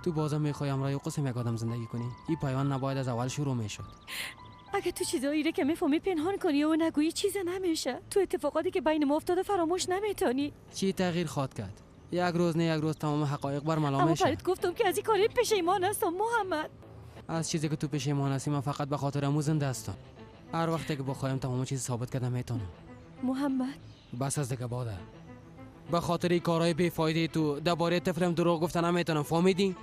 تو بازم میخوای امرای قسم یک آدم زندگی کنی؟ این پیوند نباید از اول شروع میشد. اگه تو چیزایی رو که میفهمی پنهان کنی و نگویی چیز نمیشه. تو اتفاقاتی که بین ما افتاده فراموش نمیتونی. چی تغییر خواد کرد؟ یک روز نه یک روز تمام حقایق برملا اما میشه. برات گفتم که از این کاری پشیمان هستم محمد. از چیزی که تو پشیمان هستی من فقط به خاطر امو زنده هستم. هر وقتی که بخوایم تمام چیز ثابت کردم میتونم. محمد بس از دیگه باده. به خاطر این کارهای بیفایده تو درباره طفلم دروغ گفتن نمیتونم. فهمیدی؟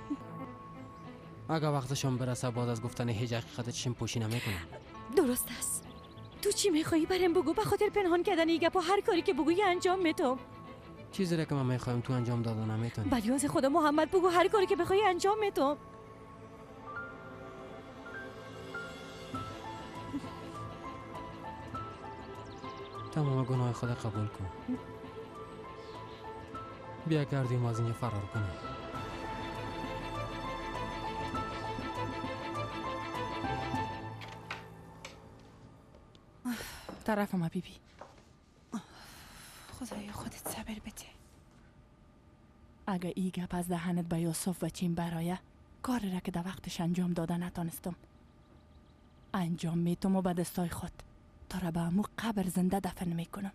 اگه وقتشون برسه بعد از گفتن هیچ حقیقت چشم پوشی نمیکنم. درست است. تو چی میخوایی برام بگو. به خاطر پنهان کردن این گپا هر کاری که بگویی انجام میدم. چیزی را که من میخوایم تو انجام دادن نمیتونی. ولی از خدا محمد بگو هر کاری که بخوای انجام میدم. تمام گناه خود قبول کن. بیا گردیم از اینجا فرار کنیم. طرف ما بیبی. خدایا خودت صبر بده. اگه ای گپ از دهنت به یوسف و چین برایه، کاری را که در وقتش انجام داده نتانستم انجام میتم و به دستای خود تا را به امو قبر زنده دفن میکنم.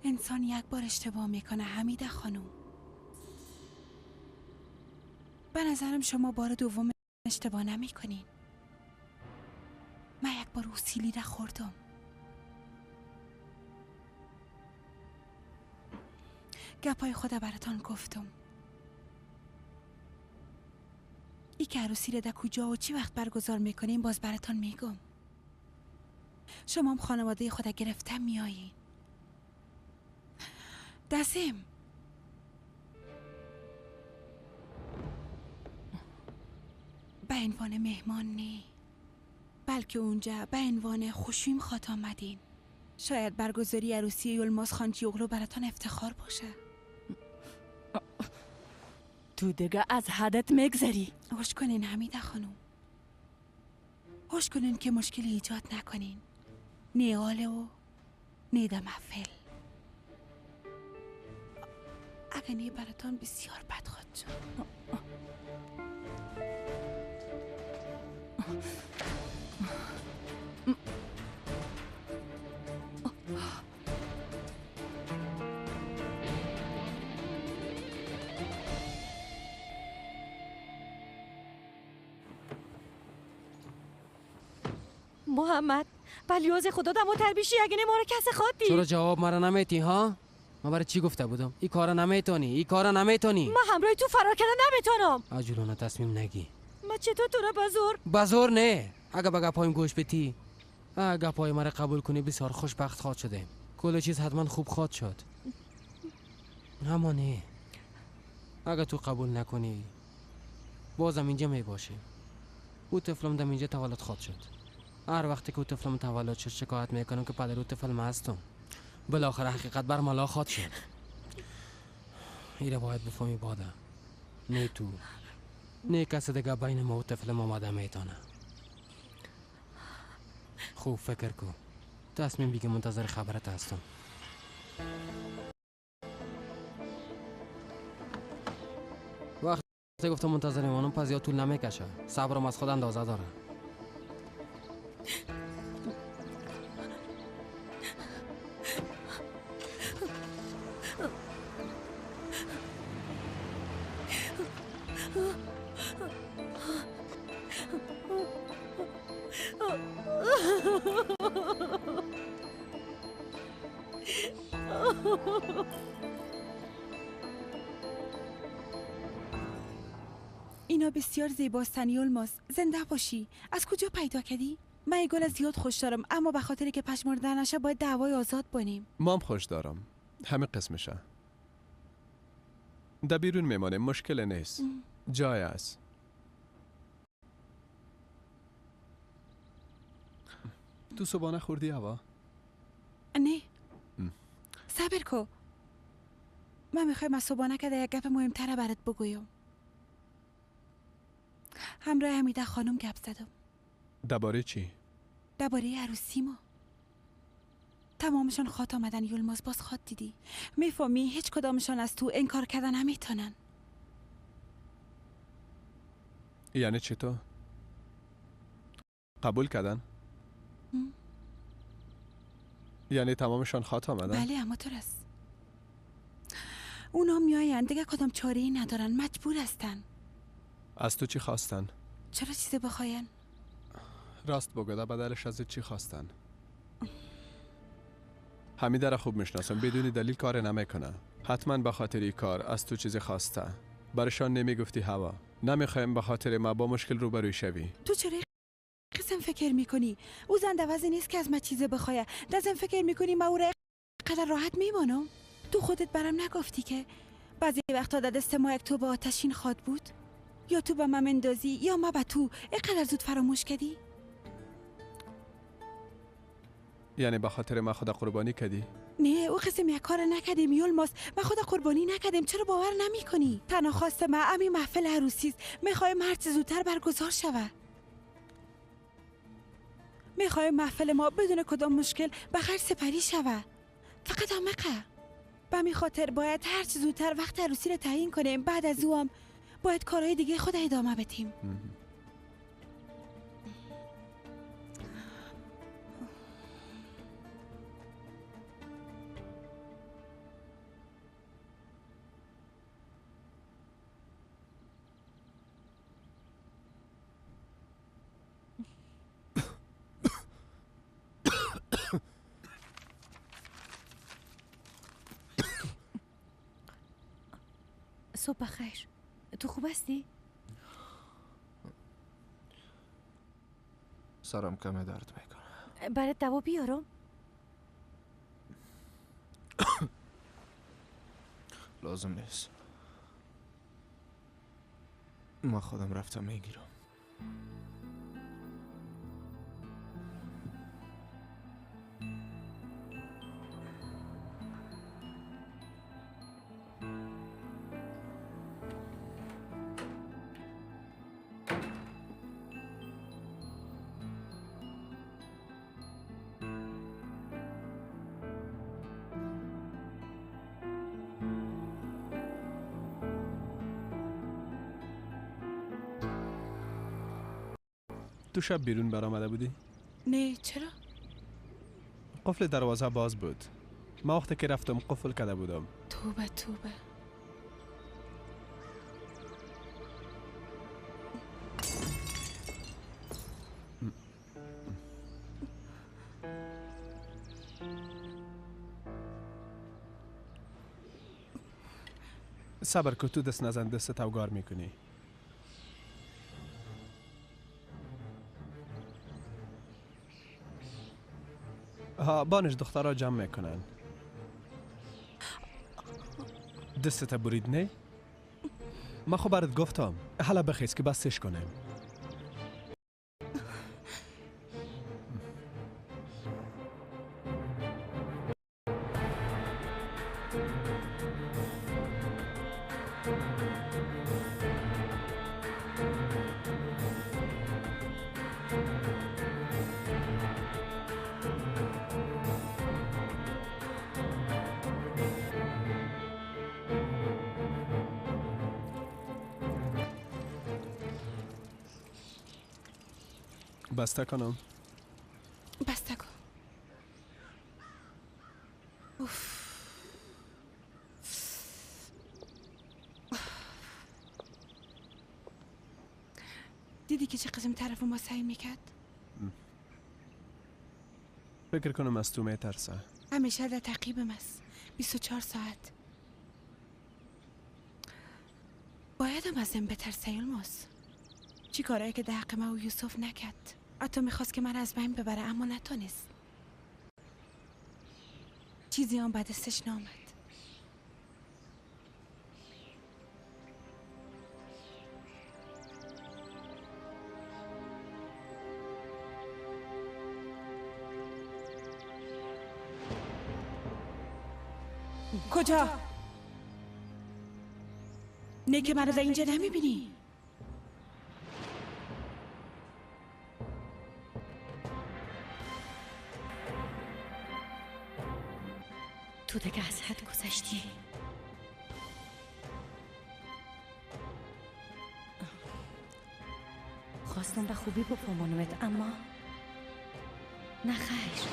انسان یک بار اشتباه میکنه حمیده خانم. به نظرم شما بار دوم اشتباه نمیکنین. من یک بار اوسیلی را خوردم. گپای خدا براتان گفتم. ای که عروسی را در کجا و چی وقت برگزار میکنیم باز براتان میگم. شما هم خانواده خدا گرفتم میایین. دسم به عنوان مهمان نه، بلکه اونجا به عنوان خوشویم خوات آمدین. شاید برگزاری عروسی یلماز خانچی اغلو براتان افتخار باشه. تو دیگه از حدت میگذری. هوش کنین حمیده خانم. هوش کنین که مشکل ایجاد نکنین. نیاله و نیده محفل. اگه نیه براتان بسیار بد خواهد شد. محمد بلیوز خدا دمو تربیشی اگه ما رو کس خواهدی. چرا جواب مرا نمیتی ها؟ من برای چی گفته بودم؟ این کارا نمیتونی، این کارا نمیتونی. من همراه تو فرار کردن نمیتونم. عجولانه تصمیم نگی. من چطور تو را بزرگ؟ بزرگ نه. اگه به گپایم گوش بدی، اگه گپای مرا قبول کنی بسیار خوشبخت خواهد شده. کل چیز حتما خوب خواهد شد. اما نه. اگه تو قبول نکنی بازم اینجا میباشی. او طفلم دم اینجا تولد خواهد شد. هر وقتی که او طفلم تولد شد شکایت میکنم که پدر او طفل من هستم. بالاخره حقیقت برملا خواهد شد. ایره باید بفهمی باده. نه تو نه کسی دیگه بین ما و طفل ما آمده میتونه. خوب فکر کن. تصمیم بگی منتظر خبرت هستم. وقتی گفتم منتظر میمانم پس زیاد طول نمیکشه. صبرم از خود اندازه داره. اینا بسیار زیباستن یلماس. زنده باشی. از کجا پیدا کردی؟ من این گل زیاد خوش دارم، اما به خاطر که پشمرده نشه باید دعوای آزاد بانیم. مام خوش دارم. همه قسمشه. در بیرون میمانه، مشکل نیست. جای است. تو صبحانه خوردی هوا؟ نه. صبر کو. من میخوایم از صبحانه که یک گپ مهمتره برات بگویم. همراه حمیده خانم گپ زدم. درباره چی؟ درباره عروسی ما. تمامشان خاط آمدن یلماس. باز خاط دیدی. میفهمی هیچ کدامشان از تو انکار کردن نمیتونن. یعنی چطور؟ قبول کردن؟ یعنی تمامشان خاط آمدن؟ بله اما تو است. اونا میاین دیگه کدام چاره‌ای ندارن، مجبور هستن. از تو چی خواستن؟ چرا چیزی بخواین؟ راست بگو، در بدلش از چی خواستن؟ حمیده را خوب میشناسم، بدون دلیل کار نمیکنه. حتما به خاطر این کار از تو چیزی خواسته. برشان نمیگفتی هوا. نمیخوایم به خاطر ما با مشکل روبرو شوی. تو چرا قسم فکر میکنی؟ او زنده وزی نیست که از ما چیزی بخواه. دازم فکر میکنی ما او را قدر راحت میمانم؟ تو خودت برام نگفتی که بعضی وقتا در دست ما یک توب آتشین خواد بود؟ یا تو به من مندازی یا ما به تو. اینقدر زود فراموش کردی؟ یعنی به خاطر ما خدا قربانی کردی؟ نه، او قسم یک کار نکردیم یلماس. من خدا قربانی نکردیم. چرا باور نمی کنی؟ تنها خواست من امی محفل عروسیست. میخوایم هر چه زودتر برگزار شوه. میخوایم محفل ما بدون کدام مشکل به خیر سپری شوه. فقط عمقه. به همین خاطر باید هر چه زودتر وقت عروسی رو تعیین کنیم. بعد از او هم باید کارهای دیگه خود ادامه بدیم. صبح بخیر. تو خوب هستی؟ سرم کمه درد میکنه. برات دوا بیارم؟ لازم نیست. من خودم رفتم میگیرم. تو شب بیرون برآمده بودی؟ نه، چرا؟ قفل دروازه باز بود. ما وقتی که رفتم قفل کرده بودم. توبه توبه. صبر که تو دست نزن، دست توگار میکنی. ها بانش دخترها جمع میکنن. دستت برید نه؟ ما خب برات گفتم حالا بخیز که بستش کنیم. بسته کنم؟ بسته کن. دیدی که چه قسم طرف ما سعی میکرد؟ فکر کنم از تو میترسه. همیشه در تعقیبم است. 24 ساعت. بایدم از این بترسه یلماس. چی کارایی که در حق من و یوسف نکرد. حتی میخواست که من از بین ببره اما نتونست. چیزی هم به دستش نامد. کجا؟ نه که منو در اینجا نمیبینی؟ تو دیگه از حد گذشتی. خواستم به خوبی بفهمونمت اما نه خیر.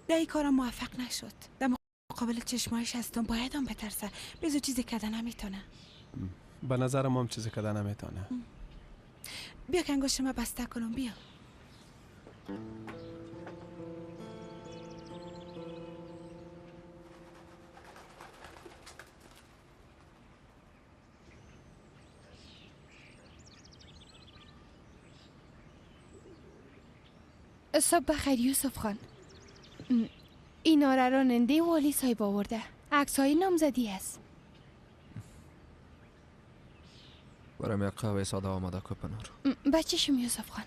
در این کارم موفق نشد. در مقابل چشمایش هستم باید هم بترسه. بیزو چیزی کده نمیتونه. به نظرم هم چیزی کده نمیتونه. بیا که انگشت ما بسته کنم. بیا. صبح بخیر یوسف خان. اینا را راننده والی صاحب آورده. عکس های نامزدی است. برام یک قهوه ساده آماده که پنار. بچه شم یوسف خان.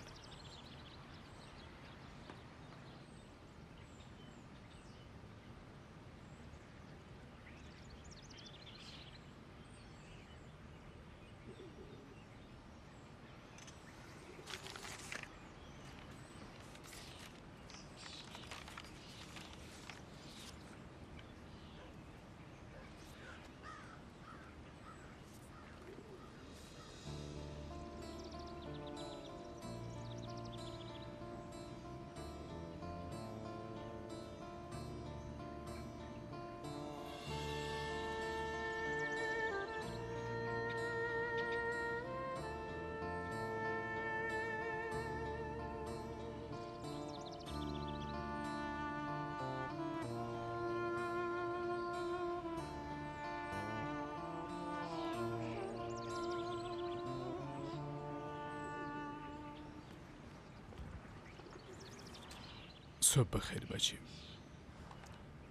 صبح بخیر بچه.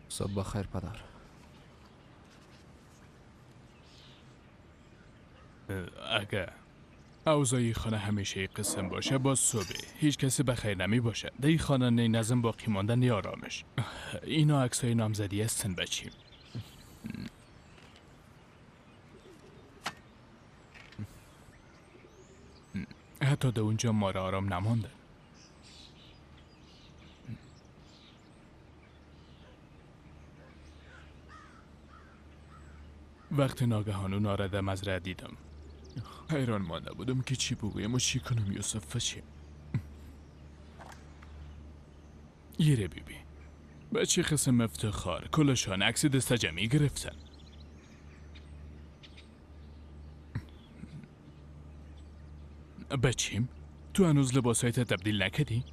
صبح بخیر پدر. اگه اوضاعی خانه همیشه قسم باشه باز صبح هیچ کسی بخیر نمی باشه. در این خانه نی نظم باقی مانده نی آرامش. اینا عکسای نامزدی هستن بچه. حتی در اونجا ما را آرام نمانده. وقتی ناگهان اونا را در مزرعه دیدم حیران مانده بودم که چی بگویم و چی کنم یوسف و چی. یه بیبی بچه قسم افتخار کلشان عکس دست جمعی گرفتن. بچیم تو هنوز لباسایت تبدیل نکردی؟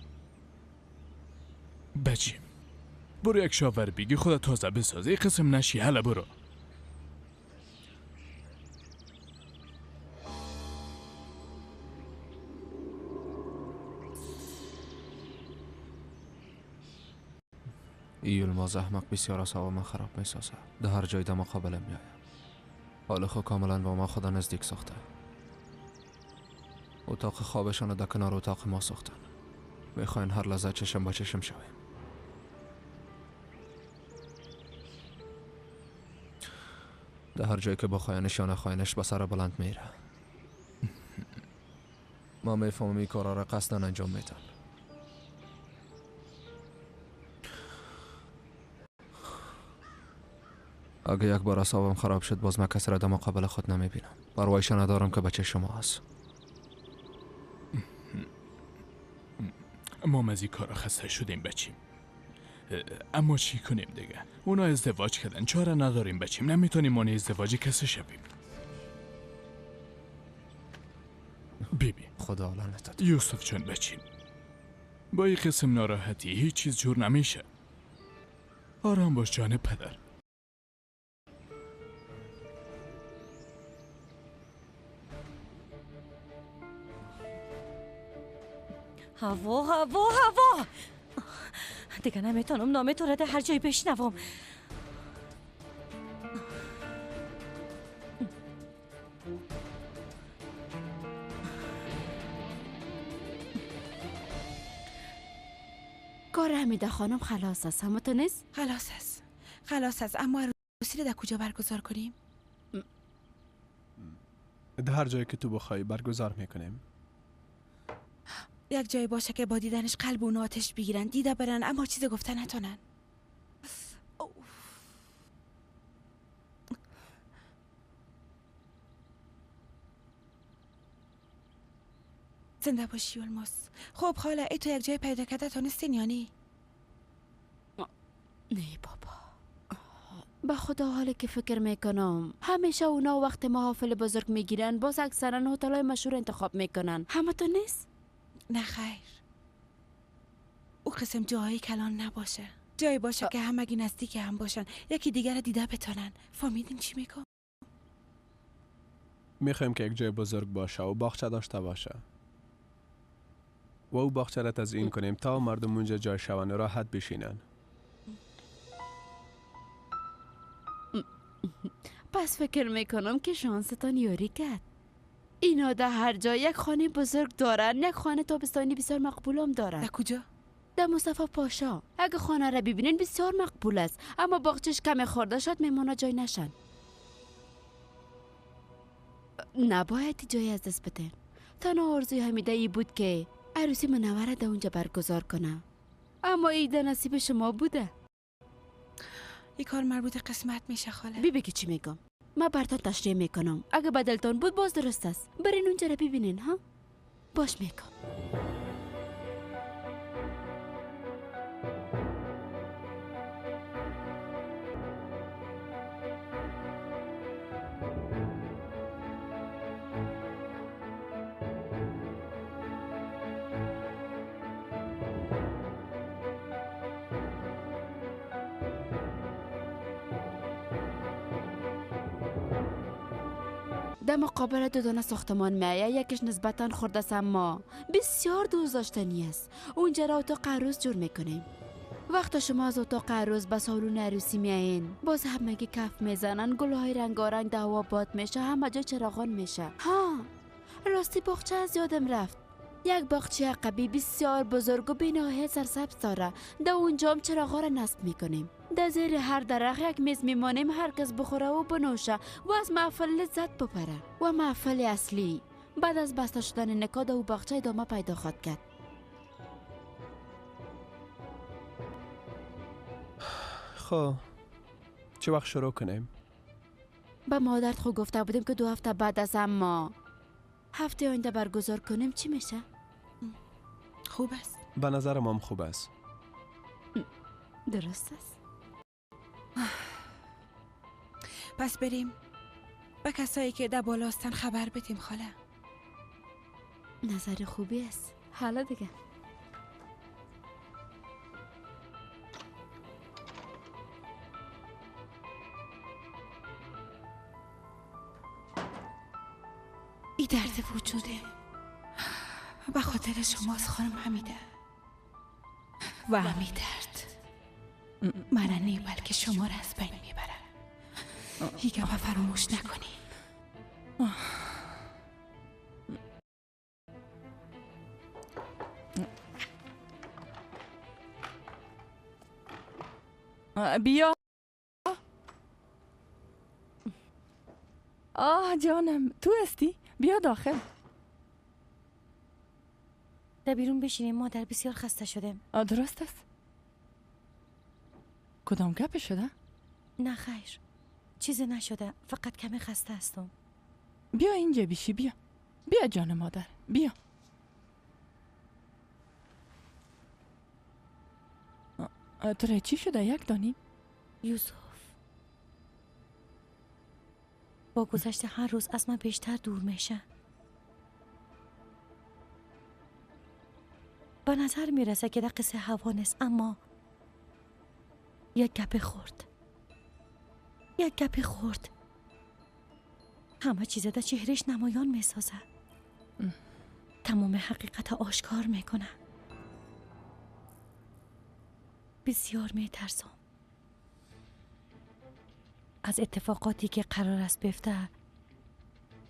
بچیم برو یک شاور بگی خودت تازه بسازه ای قسم نشی. حالا برو. یلماز احمق بسیار اعصاب من خراب میسازه. در هر جای در مقابله میآید. حال خود کاملا با ما خدا نزدیک ساخته. اتاق خوابشان در کنار اتاق ما ساختن. میخواین هر لحظه چشم با چشم شویم. در هر جایی که با خواینش یا نخواینش به سر بلند میره. ما میفهمیم این کارا را قصدن انجام میدن. اگه یک بار اعصابم خراب شد باز من کسی را در مقابل خود نمیبینم. پروایش ندارم که بچه شما هست. ما از این کارا خسته شدیم بچیم. اما چی کنیم دیگه؟ اونا ازدواج کردن، چاره نداریم بچیم. نمیتونیم مانع ازدواج کسی شویم. ببین خدا لعنتت. یوسف جان بچیم، با این قسم ناراحتی هیچ چیز جور نمیشه. آرام باش جان پدر. هوا دیگه نمیتونم نام تو را در هر جایی بشنوم. کار حمیده خانم خلاص است، همه تو نیست؟ خلاص است. اما عروسی رو در کجا برگزار کنیم؟ در هر جایی که تو بخوای برگزار میکنیم. یک جایی باشه که با دیدنش قلب اون آتش بگیرن، دیده برن اما چیز گفتن نتونن. زنده باشی الماس. خب خاله ای تو یک جای پیدا کرده تونستین یا نه؟ نه بابا، به خدا حالی که فکر میکنم همیشه اونا وقت محافل بزرگ میگیرن باز اکثرا هتل‌های مشهور انتخاب میکنن. همه تو نیست؟ نه خیر، او قسم جایی کلان نباشه، جایی باشه که همگی نزدیک هم باشن، یکی دیگر رو دیده بتونن. فهمیدین چی میگم؟ میخوایم که یک جای بزرگ باشه و باغچه داشته باشه و او باغچه را تزیین کنیم تا مردم اونجا جای شوان راحت بشینن. پس فکر میکنم که شانستان یاری کرد. اینا در هر جای یک خانه بزرگ دارن، یک خانه تابستانی بسیار مقبول هم دارن. در کجا؟ در مصطفی پاشا. اگه خانه را ببینین بسیار مقبول است، اما باغچش کم خورده شد میمونا جای نشن. نباید جای از دست بدین. تنها آرزوی حمیده ای بود که عروسی منوره در اونجا برگزار کنه، اما ایده نصیب شما بوده. این کار مربوط قسمت میشه خاله. بگی چی میگم؟ من براتون تشریح میکنم، اگه بدلتون بود باز درست است. برین اونجا را ببینین. ها باش میگم. در مقابل دو دانه ساختمان میایه، یکیش نسبتا خرد است اما بسیار دوست داشتنی است. اونجا را اتاق عروس جور میکنیم. وقتا شما از اتاق عروس به سالن عروسی میایین، باز همگی کف میزنن، گلهای رنگارنگ در هوا باد میشه، همه جا چراغان میشه. ها راستی باغچه از یادم رفت. یک باغچه عقبی بسیار بزرگ و بینایه سرسبز داره. در اونجا هم چراغا را نصب میکنیم. در زیر هر درخت یک میز میمانیم، هر کس بخوره و بنوشه و از محفل لذت ببره. و محفل اصلی بعد از بسته شدن نکاح در باغچه ادامه پیدا خواهد کرد. خب چه وقت شروع کنیم؟ با مادرت خود گفته بودیم که 2 هفته بعد از، اما هفته آینده برگزار کنیم چی میشه؟ خوب است. به نظرم هم خوب است. درست است. پس بریم به کسایی که در بالا هستن خبر بدیم خاله. نظر خوبی است. حالا دیگه این درد وجوده به خاطر شماست خانم حمیده، و همین درد من نه بلکه شما را از بین میبرم. هیگه و فراموش نکنی. بیا. جانم تو هستی؟ بیا داخل. در بیرون بشینیم، مادر بسیار خسته شدم. درست است. کدام گپ شده؟ نه خیر، چیزی نشده، فقط کمی خسته هستم. بیا اینجا بیشی. بیا جان مادر، بیا. تره چی شده یک دانی؟ یوسف با گذشت هر روز از من بیشتر دور میشه. به نظر میرسه که در قصه هوا نیست، اما یک گپی خورد همه چیز در چهرش نمایان میسازه، تمام حقیقت آشکار میکنه. بسیار میترسم از اتفاقاتی که قرار است بیفته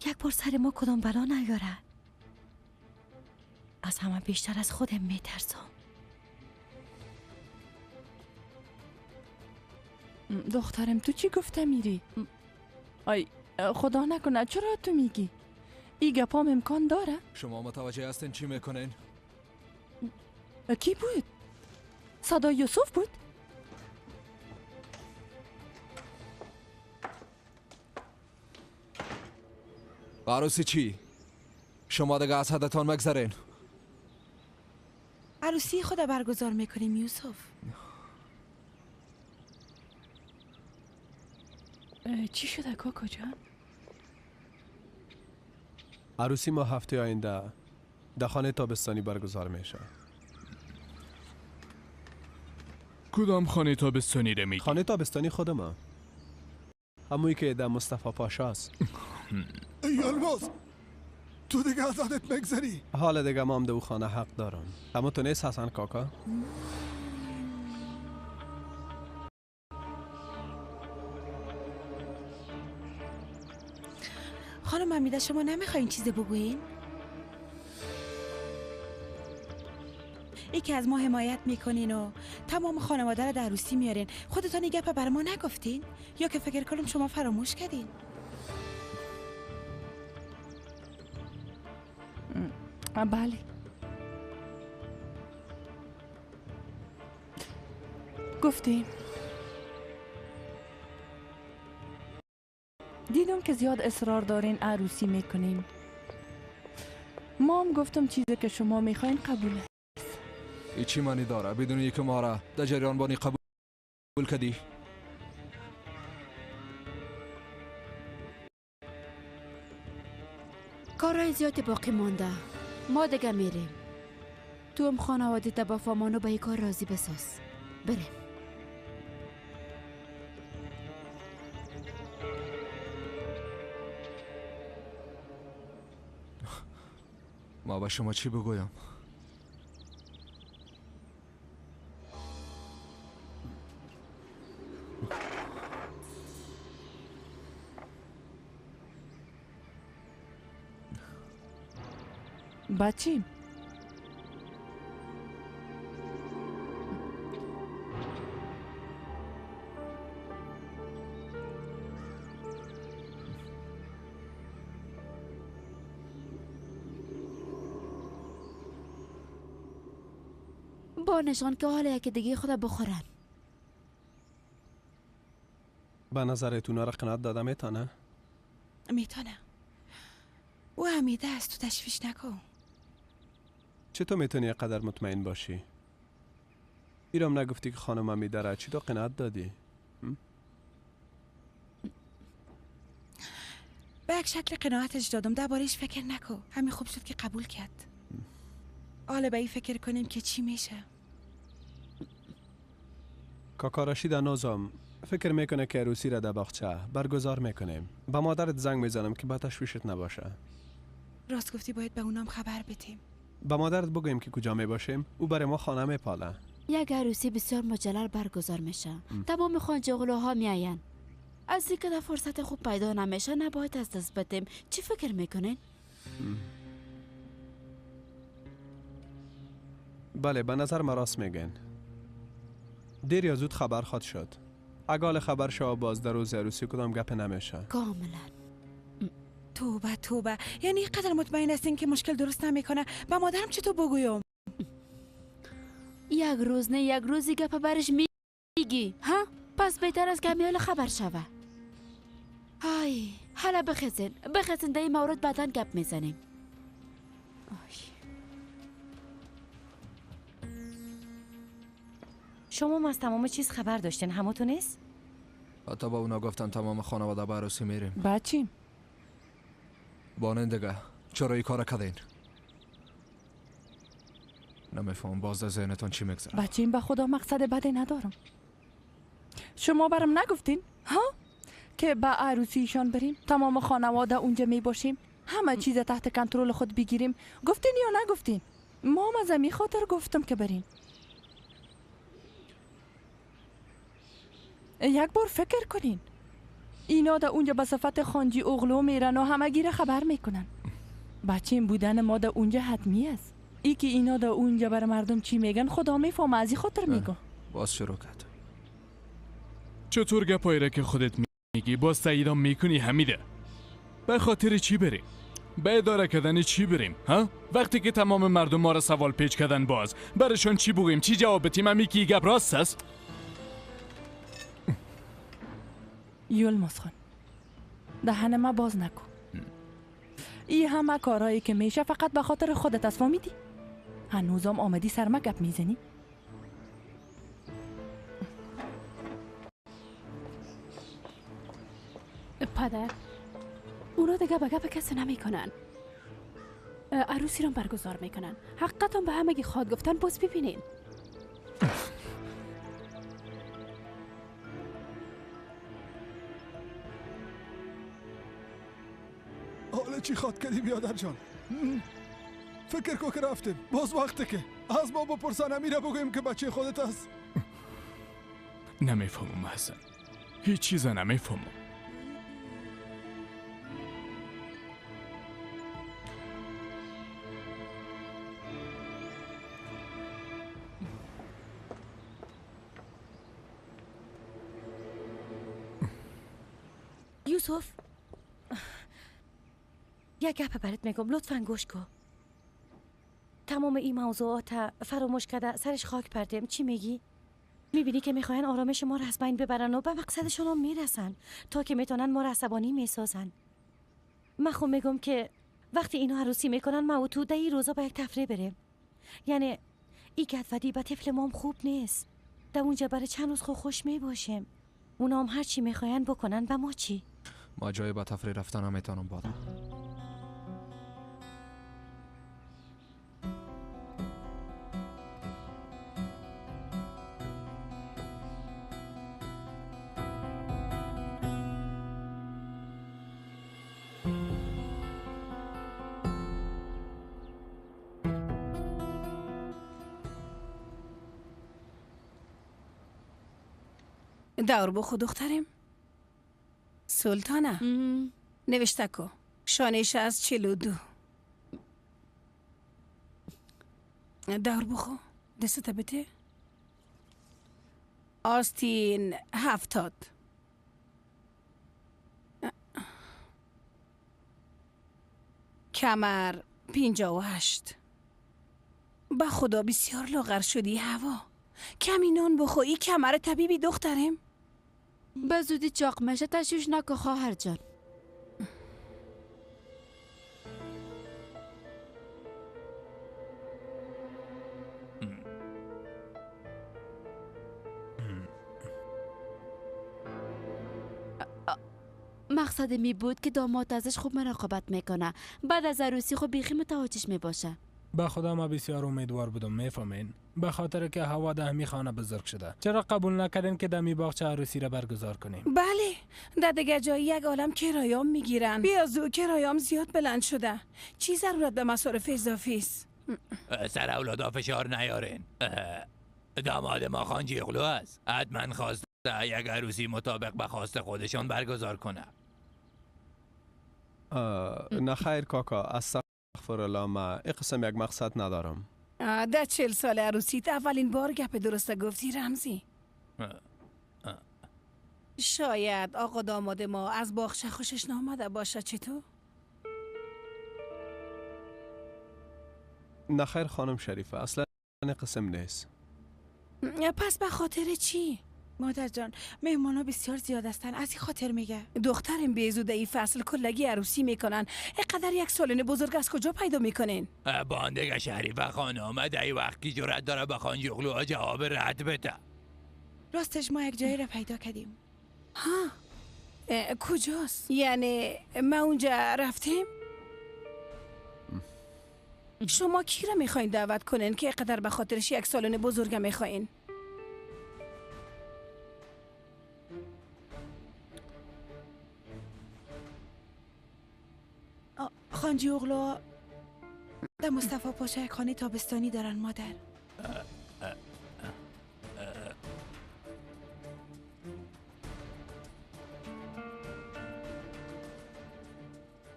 یک بار سر ما کدام بلا نیاره. از همه بیشتر از خودم میترسم. دخترم تو چی گفته میری؟ آی خدا نکنه چرا تو میگی؟ ای گپام امکان داره؟ شما متوجه هستین چی میکنین؟ کی بود؟ صدا یوسف بود؟ عروسی چی؟ شما دیگه از حدتان مگذرین. عروسی خود برگزار میکنیم یوسف. چی شده کاکا جان؟ عروسی ما هفته آینده در خانه تابستانی برگزار میشه. کدام خانه تابستانی رو میگی؟ خانه تابستانی خود ما، همونی که در مصطفی پاشاست. ای الماس تو دیگه از عادت مگذری. حال دیگه ما هم در او خانه حق دارم. اما تو نیست حسن کاکا؟ خانم امیده شما نمیخواین چیزی بگوین؟ ای که از ما حمایت میکنین و تمام خانواده رو در عروسی میارین، خودتان این گپ بر ما نگفتین؟ یا که فکر کنم شما فراموش کردین؟ بله گفتیم. دیدم که زیاد اصرار دارین عروسی میکنیم. ما هم گفتم چیزی که شما میخواین قبوله. ای چی معنی داره بدون یک ما را در جریان بانی قبول کردی؟ کارهای زیادی باقی مانده. ما دیگه میریم. تو هم خانواده تا با فامانو به این کار راضی بساز. بریم. ما به شما چی بگویم؟ بچیم با نشان که حالا یکی دیگه خود بخورن. به نظرت اونا را قناعت داده میتونه؟ میتونه. او حمیده است، تو تشویش نکن. چطور میتونی قدر مطمئن باشی؟ ایرام نگفتی که خانم حمیده را چی تو قناعت دادی؟ به یک شکل قناعتش دادم، درباره‌اش فکر نکن. همین خوب شد که قبول کرد. حالا به این فکر کنیم که چی میشه. کاکا رشید نازم فکر میکنه که عروسی را در باغچه برگزار میکنیم. با مادرت زنگ میزنم که با تشویشت نباشه. راست گفتی، باید به اونام خبر بدیم. با مادرت بگویم که کجا میباشیم، او برای ما خانه میپاله. یک عروسی بسیار مجلل برگزار میشه. تمام خانجغلوها میاین. از اینکه در فرصت خوب پیدا نمیشه نباید از دست بدیم. چی فکر میکنین؟ بله، به نظر ما راست میگن. دیر یا زود خبر خواهد شد. اگه خبر شو باز در روز عروسی کدام گپ نمیشه. کاملا. توبه توبه، یعنی اینقدر مطمئن هستین که مشکل درست نمیکنه؟ به مادرم چطور بگویم؟ یک روز نه یک روزی گپ برش میگی ها؟ پس بهتر از کمیال خبر شوه. های حالا بخزین در این مورد بعداً گپ میزنیم. شما از تمام چیز خبر داشتین همتون نیست؟ حتی با اونا گفتن تمام خانواده به عروسی میریم. بچین بانندگه چرا این کار کردین؟ نمیفهم باز در ذهنتان چی میگذره؟ بچین به خدا مقصد بدی ندارم. شما برام نگفتین؟ ها؟ که به عروسیشان بریم تمام خانواده اونجا می باشیم همه چیز تحت کنترل خود بگیریم. گفتین یا نگفتین؟ ما از می خاطر گفتم که بریم. یک بار فکر کنین اینا در اونجا به صفت خانجی اغلو میرن و همه گیره خبر میکنن. بچین بودن ما در اونجا حتمی است. ای که اینا در اونجا بر مردم چی میگن خدا میفهمه از این خاطر میگم. باز شروع کرد. چطور گپایی را که خودت میگی باز تاییدام میکنی حمیده؟ به خاطر چی بریم؟ به اداره کردن چی بریم؟ ها؟ وقتی که تمام مردم ما را سوال پیچ کردن باز برشان چی بگیم؟ چی جواب بدیم؟ امی که گپ راست است؟ یلماس خان دهن ما باز نکن. این همه کارهایی که میشه فقط به خاطر خودت است فهمیدی؟ هنوزم آمدی سرما گپ میزنی؟ پدر اونا دیگه به گپ کسی نمیکنن. عروسی رو برگزار میکنن. حقیقتا به همگی خواد گفتن باز ببینین. حالا چی خواد کردی بیادر جان؟ فکر کو که رفتیم باز وقته که از ما بپرسن امیره بگویم که بچه خودت است. نمیفهمم حسن هیچ چیز نمیفهمم. یوسف یک گپ برات میگم لطفاً گوش کن. تمام این موضوعات فراموش کرده سرش خاک پرتیم. چی میگی؟ میبینی که میخواین آرامش ما را از بین ببرن و به مقصدشون هم میرسن تا که میتونن ما را عصبانی میسازن. من خب میگم که وقتی اینا عروسی میکنن ما و تو در این روزا با یک تفریح بریم. یعنی این گدودی به طفل ما هم خوب نیست. در اونجا برای چند روز خوش میباشیم. اونا هم هر چی میخواین بکنن به ما چی؟ ما جای با تفریح رفتن هم میتونم بادا. دور بخو دخترم سلطانه نوشته کو شانش از 42 دور بخو دسته بده آستین 70 کمر 58 با خدا بسیار لاغر شدی هوا کمی نان بخو ای کمر طبیبی دخترم به زودی چاق میشه تشویش نکن خواهر جان. مقصد می بود که داماد ازش خوب مراقبت میکنه بعد از عروسی خوب بیخی متوجهش میباشه. به خدا ما بسیار امیدوار بودم میفهمین به خاطر که هوا ده همی خانه بزرگ شده. چرا قبول نکردین که دمی باغچه عروسی را برگزار کنیم؟ بله در دیگه جایی یک عالم کرایام میگیرن بیا زو کرایام زیاد بلند شده چی ضرورت به مصارف اضافی است؟ سر اولادا فشار نیارین داماد ما خانجی اغلو است حتما خواسته یک عروسی مطابق به خواست خودشان برگزار کنه. نخیر کاکا استغفر الله ما این قسم یک مقصد ندارم. در 40 سال عروسیت اولین بار گپ درست گفتی رمزی. شاید آقا داماد ما از باغچه خوشش نامده باشه. چطور؟ نخیر خانم شریفه اصلا این قسم نیست. پس به خاطر چی؟ مادر جان مهمانا بسیار زیاد هستن از این خاطر میگه. دخترم بیزوده ای فصل کلگی عروسی میکنن اینقدر یک سالن بزرگ از کجا پیدا میکنین؟ باندگه شریفه خانم در این وقت کی جرأت داره به خانجی اغلوها جواب رد بده؟ راستش ما یک جایی را پیدا کردیم. ها کجاست؟ یعنی ما اونجا رفتیم؟ شما کی را میخواین دعوت کنین که قدر به خاطرش یک سالن بزرگ میخواین؟ خانجی اغلا در مصطفی پاشا یک خانه تابستانی دارن مادر.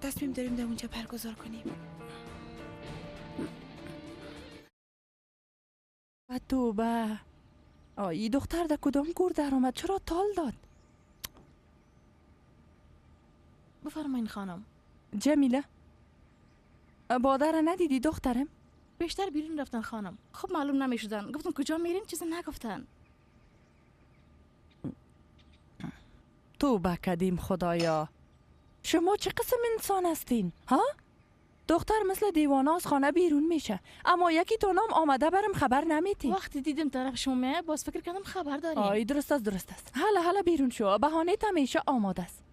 تصمیم داریم در اونجا برگزار کنیم. و توبه این دختر در کدام گور در آمد؟ چرا تال داد؟ بفرمایین خانم. جمیله بادر ندیدی دخترم؟ بیشتر بیرون رفتن خانم. خب معلوم نمیشدن. گفتم کجا میرین چیزی نگفتن. توبه کدیم خدایا. شما چه قسم انسان هستین؟ ها؟ دختر مثل دیوانه از خانه بیرون میشه اما یکی تو نام آمده برم خبر نمیتی. وقتی دیدم طرف شما باز فکر کردم خبر داریم. آی درست است. حالا بیرون شو. بهانه همیشه آماده است.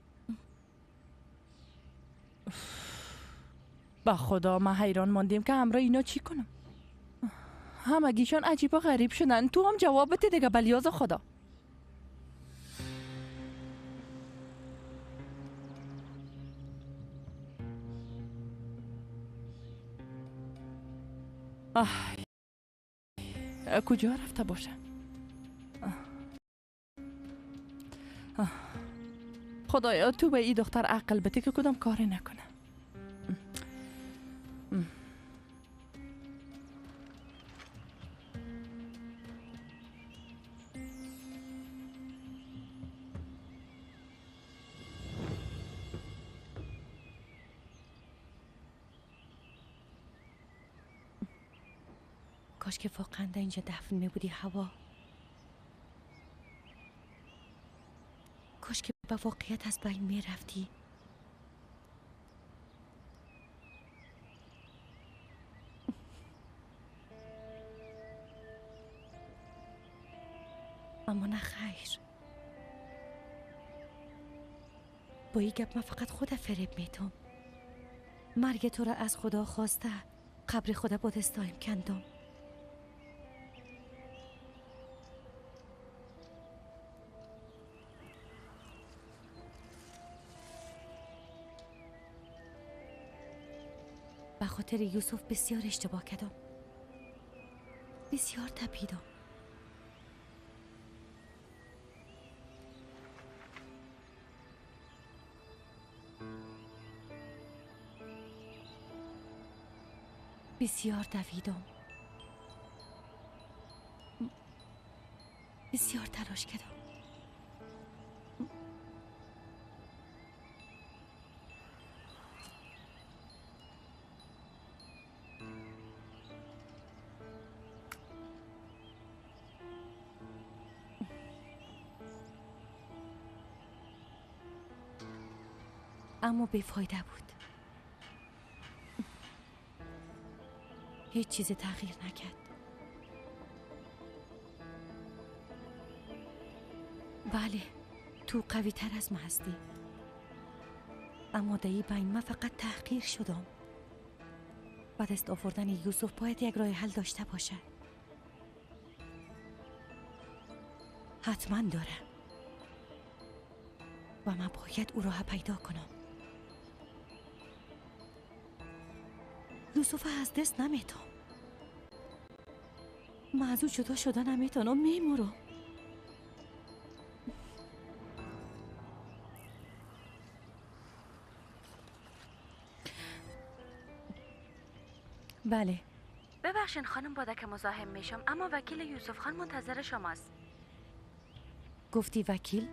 با خدا ما حیران ماندیم که همراه اینا چی کنم. همگیشان عجیب و غریب شدن. تو هم جواب بده دیگه بلیاز خدا. کجا رفته باشه؟ خدایا تو به این دختر عقل بده که کدام کاری نکنه. کاش که واقعا در اینجا دفن میبودی هوا. کاش که به واقعیت از بین میرفتی. اما نه خیر. با این گپ من فقط خود فریب میتم. مرگ تو را از خدا خواسته قبر خدا با دستایم کندم. به خاطر یوسف بسیار اشتباه کردم. بسیار تپیدم. بسیار دویدم. بسیار تلاش کردم. اما بیفایده بود. هیچ چیز تغییر نکرد. بله تو قوی تر از من هستی. اما دایی بین من فقط تحقیر شدم. بعد از آوردن یوسف باید یک راه حل داشته باشه. حتما داره و من باید او راه پیدا کنم. یوسف از دست نمیتونم. من از او جدا شدن نمیتونم. میمورم. بله. ببخشین خانم باده که مزاحم میشم اما وکیل یوسف خان منتظر شماست. گفتی وکیل؟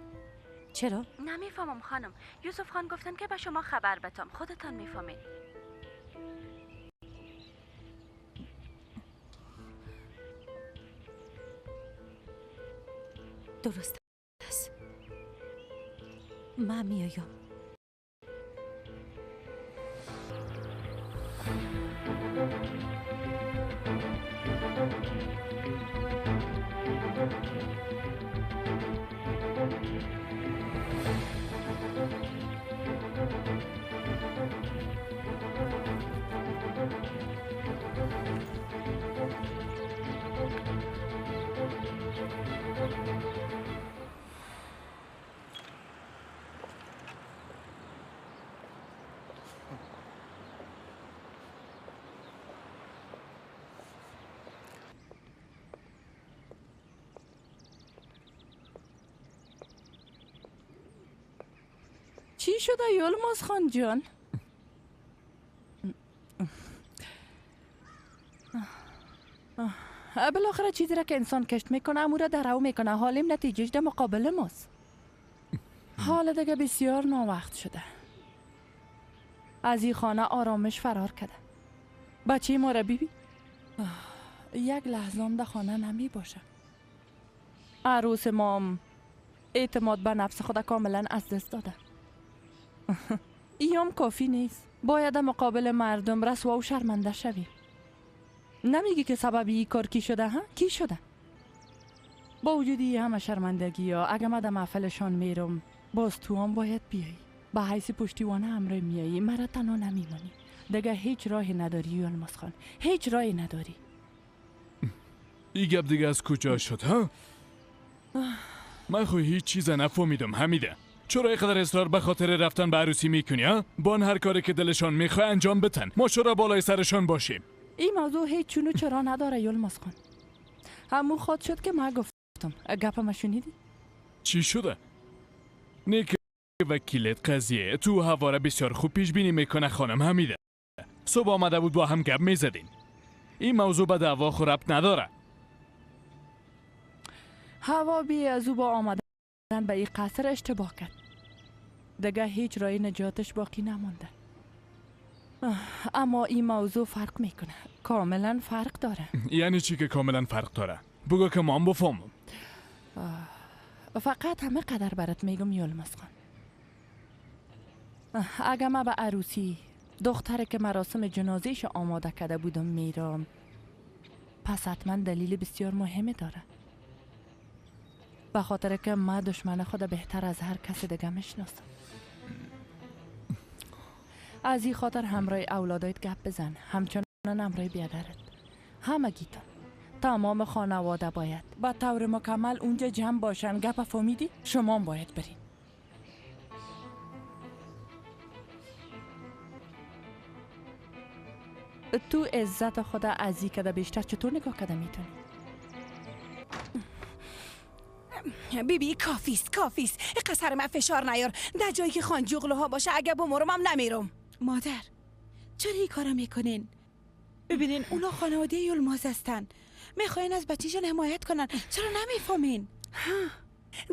چرا؟ نمیفهمم خانم. یوسف خان گفتن که به شما خبر بتم. خودتان میفهمین. درست است. من میایم. چی شده یلماز خان جان؟ بالاخره چیزی را که انسان کشت میکنه امو را درو میکنه. حالیم نتیجهش در مقابل ماست. حال دیگه بسیار ناوقت شده. از این خانه آرامش فرار کرده. بچه ما را بیبی یک لحظه هم در خانه نمی باشه. عروس مام اعتماد به نفس خود کاملا از دست داده. ایام کافی نیست. باید مقابل مردم رسوا و شرمنده شوی. نمیگی که سبب این کار کی شده ها؟ کی شده؟ با وجودی همه شرمندگی ها اگه من در محفلشان میرم باز تو هم باید بیایی. به حیث پشتیوانه همراه میایی. مرا تنها نمیمانی. دیگه هیچ راهی نداری یلماز خان. هیچ راهی نداری. این گپ دیگه از کجا شد ها؟ من خو هیچ چیز نفهمیدم حمیده. چرا اینقدر اصرار به خاطر رفتن به عروسی میکنی ها؟ بان هر کاری که دلشان میخواه انجام بتن. ما چرا بالای سرشان باشیم؟ این موضوع هیچ چونو چرا نداره یلماز خان. همون خود شد که من گفتم. گپم شنیدی؟ چی شده؟ نیک وکیلت قضیه تو هوا را بسیار خوب پیش بینی میکنه خانم حمیده. صبح آمده بود با هم گپ میزدین. این موضوع به دعوا خو ربط نداره. هوا بی از او با آمدن به این قصر اشتباه کرد. دیگه هیچ رای نجاتش باقی نمانده. اما این موضوع فرق میکنه. کاملا فرق داره. یعنی چی که کاملا فرق داره؟ بگو که ما هم بفهمم. فقط همه قدر برات میگم یلماز خان. اگه من به عروسی دختره که مراسم جنازهش آماده کرده بودم میرم، پس حتما دلیل بسیار مهمی داره. به خاطر که من دشمن خود بهتر از هر کس دیگه میشناسم. از این خاطر همراه اولادایت گپ بزن. همچنان همراه بیادرت. همگیتون تمام خانواده باید با طور مکمل اونجا جمع باشن. گپ فهمیدی؟ شما هم باید برین. تو عزت خدا ازی کده بیشتر چطور نگاه کده میتونی؟ بیبی کافیست. این سر من فشار نیار. در جایی که خانجوغلوها باشه اگه بمرم هم نمیرم. مادر چرا این کارا میکنین؟ ببینین اونا خانواده یلماز هستن. میخواین از بچیشون حمایت کنن. چرا نمیفهمین؟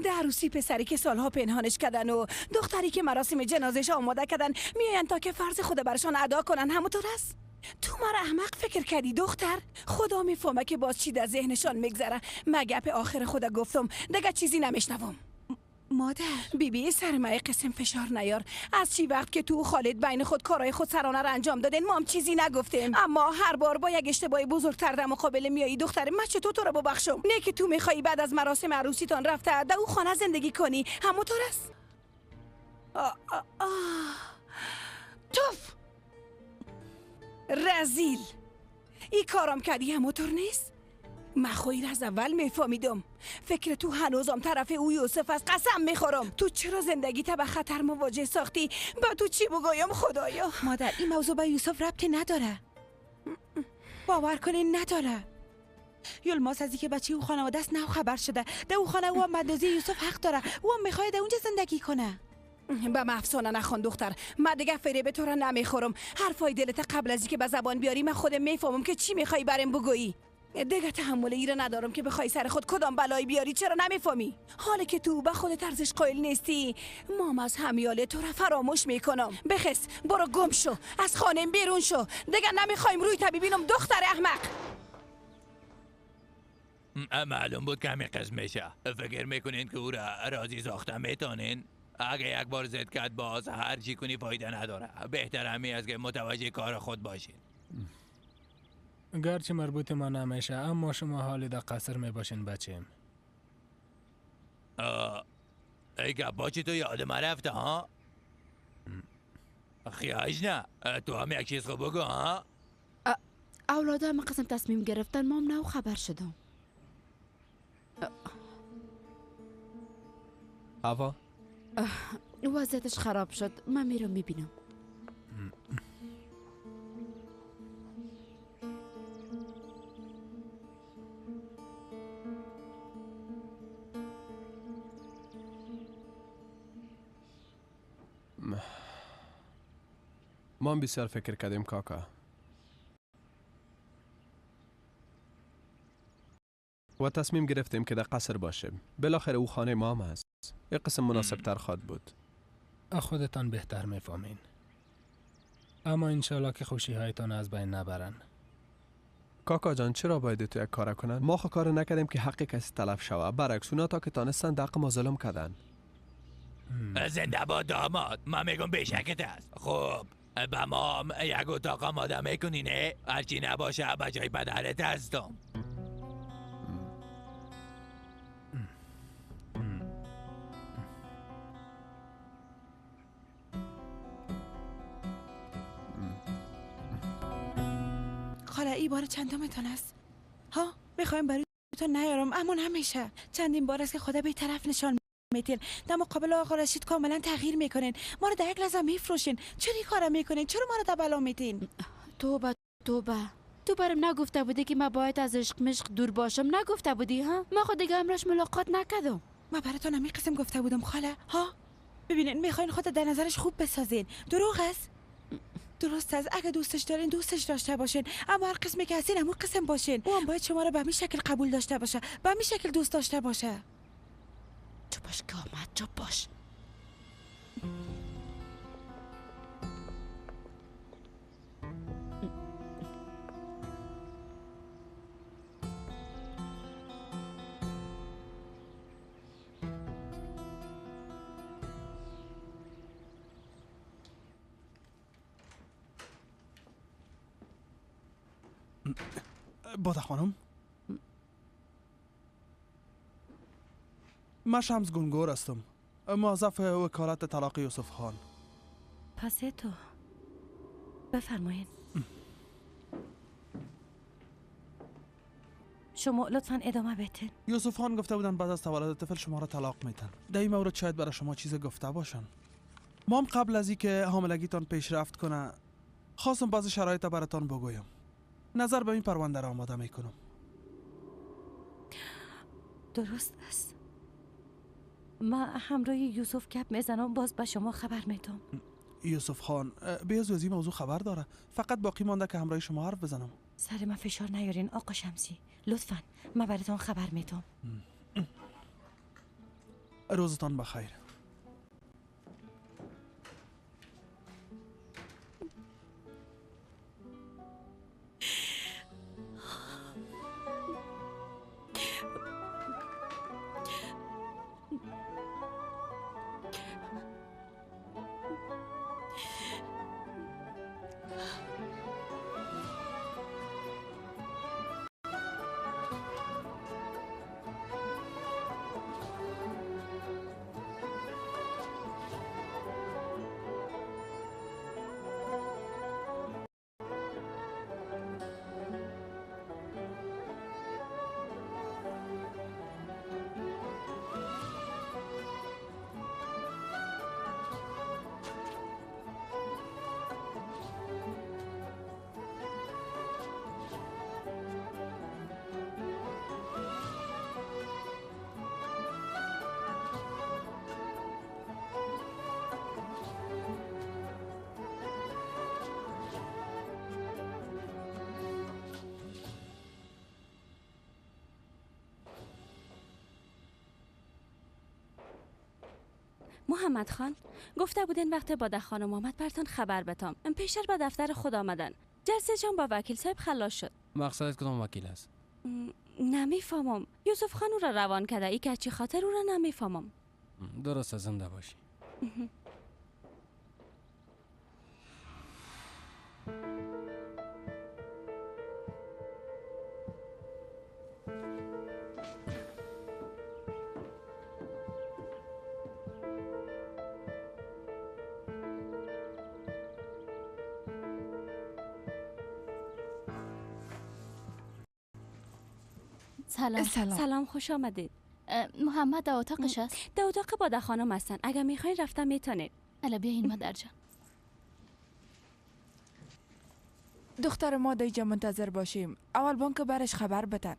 در عروسی پسری که سالها پنهانش کردن و دختری که مراسم جنازش آماده کردن میاین تا که فرض خود برشان ادا کنن. همونطور است؟ تو مرا احمق فکر کردی دختر؟ خدا میفهمه که باز چی در ذهنشان میگذره. مگپ آخر خدا گفتم دیگه چیزی نمیشنوم. مادر بیبی سرمایه قسم فشار نیار. از چی وقت که تو خالد بین خود کارای خود سرانه را انجام دادین ما هم چیزی نگفتیم. اما هر بار با یک اشتباه بزرگتر در مقابل میایی دختر. من چطور تو را ببخشم؟ نه که تو میخوایی بعد از مراسم عروسیتان رفته در او خانه زندگی کنی. همونطور است؟ توف رزیل. این کارم کردی همونطور نیست؟ من خویر از اول میفهمیدم. فکر تو هنوزم طرف او یوسف از قسم میخورم. تو چرا زندگی تا به خطر مواجه ساختی؟ با تو چی بگویم خدایا؟ مادر این موضوع با یوسف ربطی نداره. باور کنین نداره. یلماز از اینکه بچه او خانواده است نه خبر شده. در او خانه او هم بدنازی یوسف حق داره. او هم میخواد اونجا زندگی کنه. به افسانه نخوان دختر. من دیگه فریب تو را نمیخورم. حرفای دلت قبل از اینکه به زبان بیاری من خودم میفهمم که چی میخوای برام بگویی. دیگه تحمل ایره ندارم که بخوای سر خود کدام بلایی بیاری. چرا نمیفهمی؟ حالا که تو به خودت ارزش قائل نیستی مام از همیاله تو را فراموش میکنم. بخس برو گم شو. از خانه بیرون شو. دیگه نمیخوایم روی ببینم دختر احمق. معلوم بود که همین قسم میشه. فکر میکنین که او را راضی ساخته میتونین؟ اگه یک بار زد کرد باز هر چی کنی فایده نداره. بهتر همی از که متوجه کار خود باشین. گرچه مربوط ما نمیشه اما شما حالی در قصر میباشین بچیم. ای گباچی تو یادم رفته ها؟ خیاج نه تو هم یک چیز خوب بگو ها؟ اولاده همه قسم تصمیم گرفتن ما هم نو خبر شدم. هوا وضعیتش خراب شد. من میرم میبینم. ما هم بسیار فکر کردیم کاکا و تصمیم گرفتیم که در قصر باشیم. بالاخره او خانه ما هم هست. یک قسم مناسب تر خواهد بود. خودتان بهتر میفهمین. اما انشالله که خوشی هایتان از بین نبرن. کاکا جان چرا باید تو یک کار کنن؟ ما خو کار نکردیم که حق کسی تلف شوه. برعکس اونا تا که تانستن دق ما ظلم کردن. زنده با داماد. ما میگم بشکت است. خب با ما یک اتاق آماده میکنینه؟ هرچی نباشه با جای پدرت هستم. خاله ای بار چندمتان است؟ ها میخوایم برای تو نیارم اما همیشه چندین بار است که خدا به طرف نشان میتین در مقابل آقا رشید کاملا تغییر میکنین. ما رو در یک لحظه میفروشین. چرا این کارا میکنین؟ چرا ما رو در بلا میتین؟ توبه تو برم نگفته بودی که ما باید از عشق مشق دور باشم؟ نگفته بودی ها؟ ما خود دیگه امروز ملاقات نکردم. ما براتون همین قسم گفته بودم خاله. ها ببینین میخواین خود در نظرش خوب بسازین. دروغ است؟ درست است. اگه دوستش دارین دوستش داشته باشین، اما هر قسمی که هستین همون قسم باشین. او هم باید شما رو به همین شکل قبول داشته باشه، به همین شکل دوست داشته باشه. چوب باش که آمد، چوب باش. باده خانم، من شمس گنگور هستم، موظف وکالت طلاق یوسف خان. پس تو بفرمایید. شما لطفاً ادامه بدین. یوسف خان گفته بودن بعد از تولد طفل شما را طلاق میتن. در این مورد شاید برای شما چیز گفته باشن. ما هم قبل از اینکه حاملگیتان پیشرفت کنه خواستم بعضی شرایط براتان بگویم. نظر به این پرونده را آماده میکنم. درست است. ما همراه یوسف گپ میزنم، باز به شما خبر میدم. یوسف خان بیازو از این موضوع خبر داره، فقط باقی مانده که همراه شما حرف بزنم. سر ما فشار نیارین آقا شمسی، لطفاً. من براتون خبر میدم. روزتان بخیر. محمد خان گفته بودین وقت باده خانم آمد برتان خبر بتام. پیشتر به دفتر خود آمدن. جلسه جان با وکیل صاحب خلاص شد. مقصدت کدام وکیل است؟ نمیفهمم. یوسف خان او را روان کرده. ای که چی خاطر او را نمیفهمم. درست زنده باشی. سلام خوش آمدید. محمد در اتاقش است؟ در اتاق باده خانم هستن. اگر میخواین رفتن میتونید. الا بیاین مادر جان. دختر ما دیجا منتظر باشیم. اول بانک برش خبر بدن.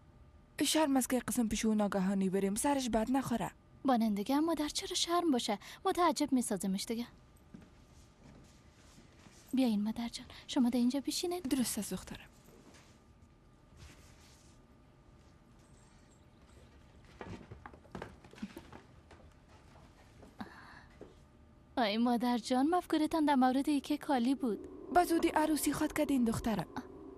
شرم است که قسم پیشو ناگهانی بریم، سرش بد نخوره. بانندگی مادر چرا شرم باشه؟ ما تعجب میسازمش دیگه. بیاین مادر جان، شما در اینجا بشینید. درست است دخترم. آی مادر جان، مفکورتان در مورد ایکه کالی بود. به زودی عروسی خود کردین دخترم.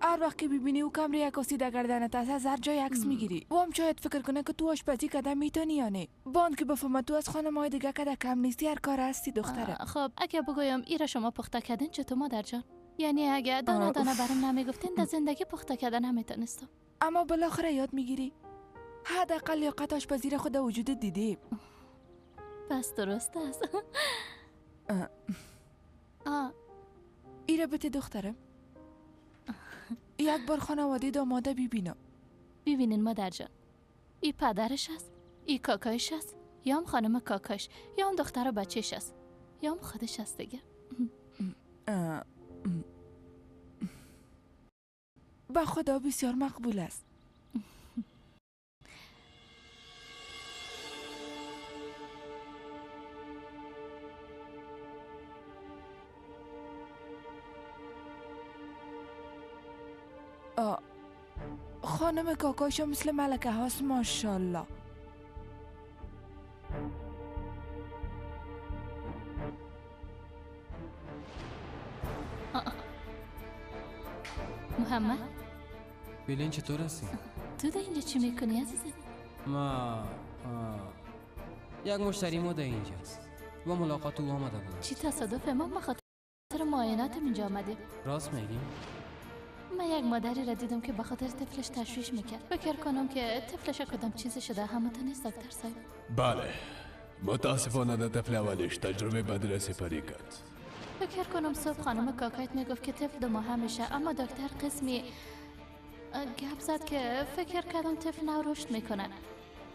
هر وقت که ببینی او کمری عکاسی در گردنت است، از هر جای عکس میگیری. و هم شاید فکر کنه که تو آشپزی کده میتونی یا نه. باند که بفهمه تو از خانم‌های دیگه کده کم نیستی، هر کار هستی دخترم. خب اگه بگویم ایره شما پخته کردین چطور مادر جان؟ یعنی اگه دانه دانه برام نمیگفتین در زندگی پخته کردن نمیتونستم. اما بالاخره یاد میگیری. حداقل لیاقت آشپزی را خود وجود دیدی. پس درست است. ایره بده دخترم. یک بار خانواده داماده ببینم. ببینین مادر جان، ای پدرش است، ای کاکایش است، یا هم خانم کاکاش، یا هم دختر و بچهش است، یا هم خودش است دیگه. با خدا بسیار مقبول است. خانم کاکاشو مثل ملکه هاست ماشاءالله. محمد بیلین چطور هستی؟ تو در اینجا چی میکنی عزیزم؟ یک مشتری ما در اینجاست و ملاقات او آمده بود. چی تصادفه؟ ما بخاطر معایناتم اینجا آمدیم. راست میگی؟ من یک مادری را دیدم که به خاطر طفلش تشویش میکرد. فکر کنم که طفلش کدام چیزی شده، همونطور نیست دکتر صاحب؟ بله، متاسفانه در طفل اولش تجربه بدی را سپری کرد. فکر کنم صبح خانم کاکایت میگفت که طفل 2 ماه میشه، اما دکتر قسمی گپ زد که فکر کردم طفل نو رشد میکنه.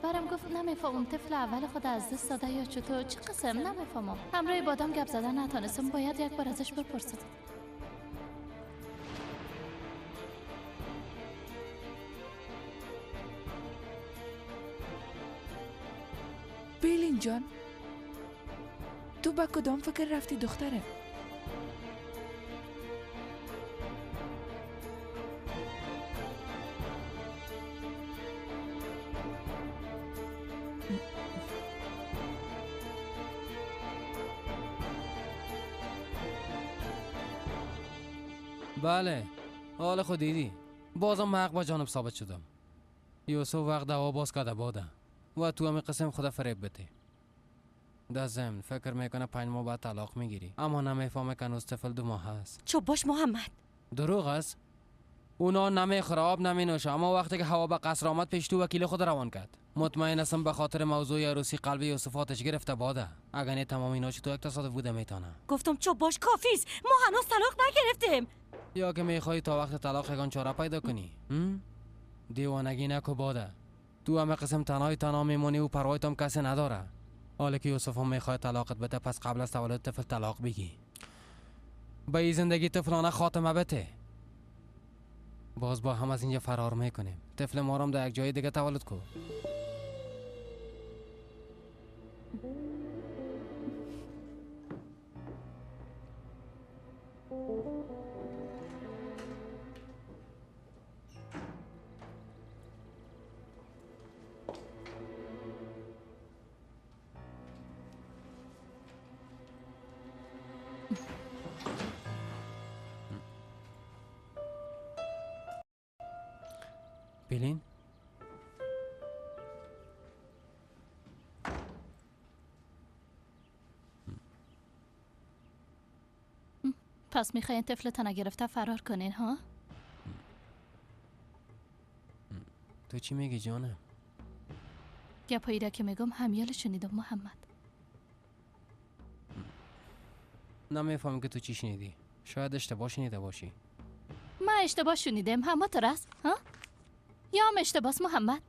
برام گفت نمیفهمم طفل اول خود از دست داده یا چطور، چه قسم نمیفهمم. همراه بادام گپ زدن نتونستم، باید یک بار ازش بپرسم. بیلین جان، تو با کدام فکر رفتی دختره؟ بله، حال خود دیدی. بازم حق با جانب ثابت شدم. یوسف وقت دوا باز کرده باده و تو همین قسم خدا فریب بده. در ضمن فکر میکنه 5 ماه بعد طلاق میگیری، اما نمیفهمه که هنوز طفل 2 ماه هست. چوب باش محمد. دروغ است. اونا نمیخوره، آب نمینوشه، اما وقتی که هوا به قصر آمد پیش تو وکیل خود روان کرد. مطمئن هستم به خاطر موضوع عروسی قلب یوسف آتش گرفته باده. اگر نه تمام اینا تو یک تصادف بوده میتونه. گفتم چوب باش کافیست، ما هنوز طلاق نگرفتیم. یا که میخوای تا وقت طلاق یگان چاره پیدا کنی؟ دیوانگی نکو باده. تو همه قسم تنها میمونی و پروایت هم کسی نداره. حالا که یوسف هم میخواد طلاقت بده، پس قبل از تولد طفل طلاق بگی. به این زندگی طفلانه خاتمه بده. باز با هم از اینجا فرار میکنیم. طفل ما هم در یک جای دیگه تولد کو. بیلین؟ پس میخواین طفلتان گرفته فرار کنین ها؟ تو چی میگی جانم؟ گپایی را که میگم همیال شنیدم محمد. نمیفهمم که تو چی شنیدی. شاید اشتباه شنیده باشی. من اشتباه شنیدم همه تو راست ها؟ یا هم اشتباس محمد؟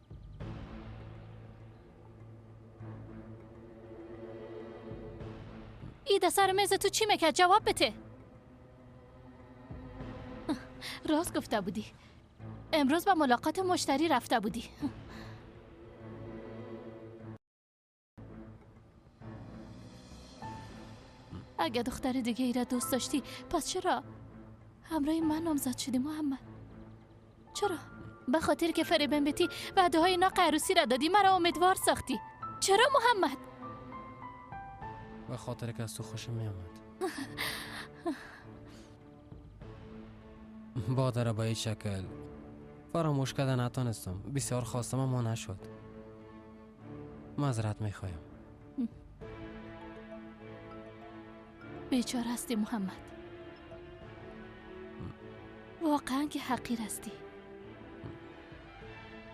ایده سر میز تو چی میکرد؟ جواب بده. راست گفته بودی. امروز با ملاقات مشتری رفته بودی. اگه دختر دیگه ای را دوست داشتی پس چرا همراه من نامزد شدی محمد؟ چرا؟ به خاطر که فریبم بتی وعده های ناق عروسی را دادی مرا امیدوار ساختی. چرا محمد؟ به خاطر که از تو خوشم میامد. باده را به این شکل فراموش کردن نتانستم. بسیار خواستم اما نشد. معذرت میخوایم. بیچاره هستی محمد. واقعا که حقیر هستی.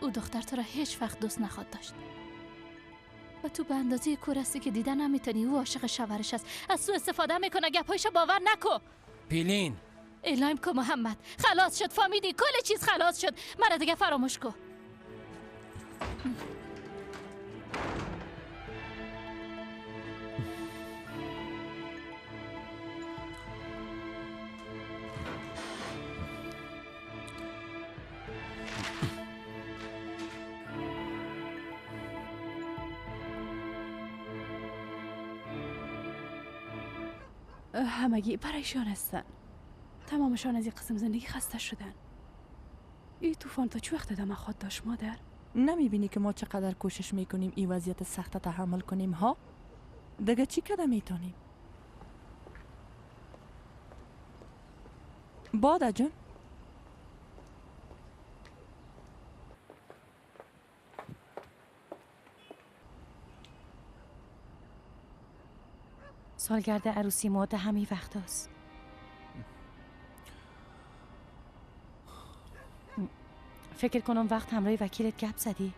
او دختر تو را هیچ وقت دوست نخواد داشت و تو به اندازه کور هستی که دیدن نمیتونی. او عاشق شوهرش است، از تو استفاده میکنه. گپایشو باور نکو. پیلین اعلام کو محمد. خلاص شد، فهمیدی؟ کل چیز خلاص شد. مرا دیگه فراموش کو. همگی پریشان هستن. تمامشان از این قسم زندگی خسته شدن. این طوفان تا چه وقت ادامه خواهد داشت مادر؟ نمیبینی که ما چقدر کوشش میکنیم این وضعیت سخت تحمل کنیم ها؟ دیگه چی کده میتونیم؟ باده جون سالگرد عروسی ما ده همین وقت هست. فکر کنم وقت همراه وکیلت گپ زدی.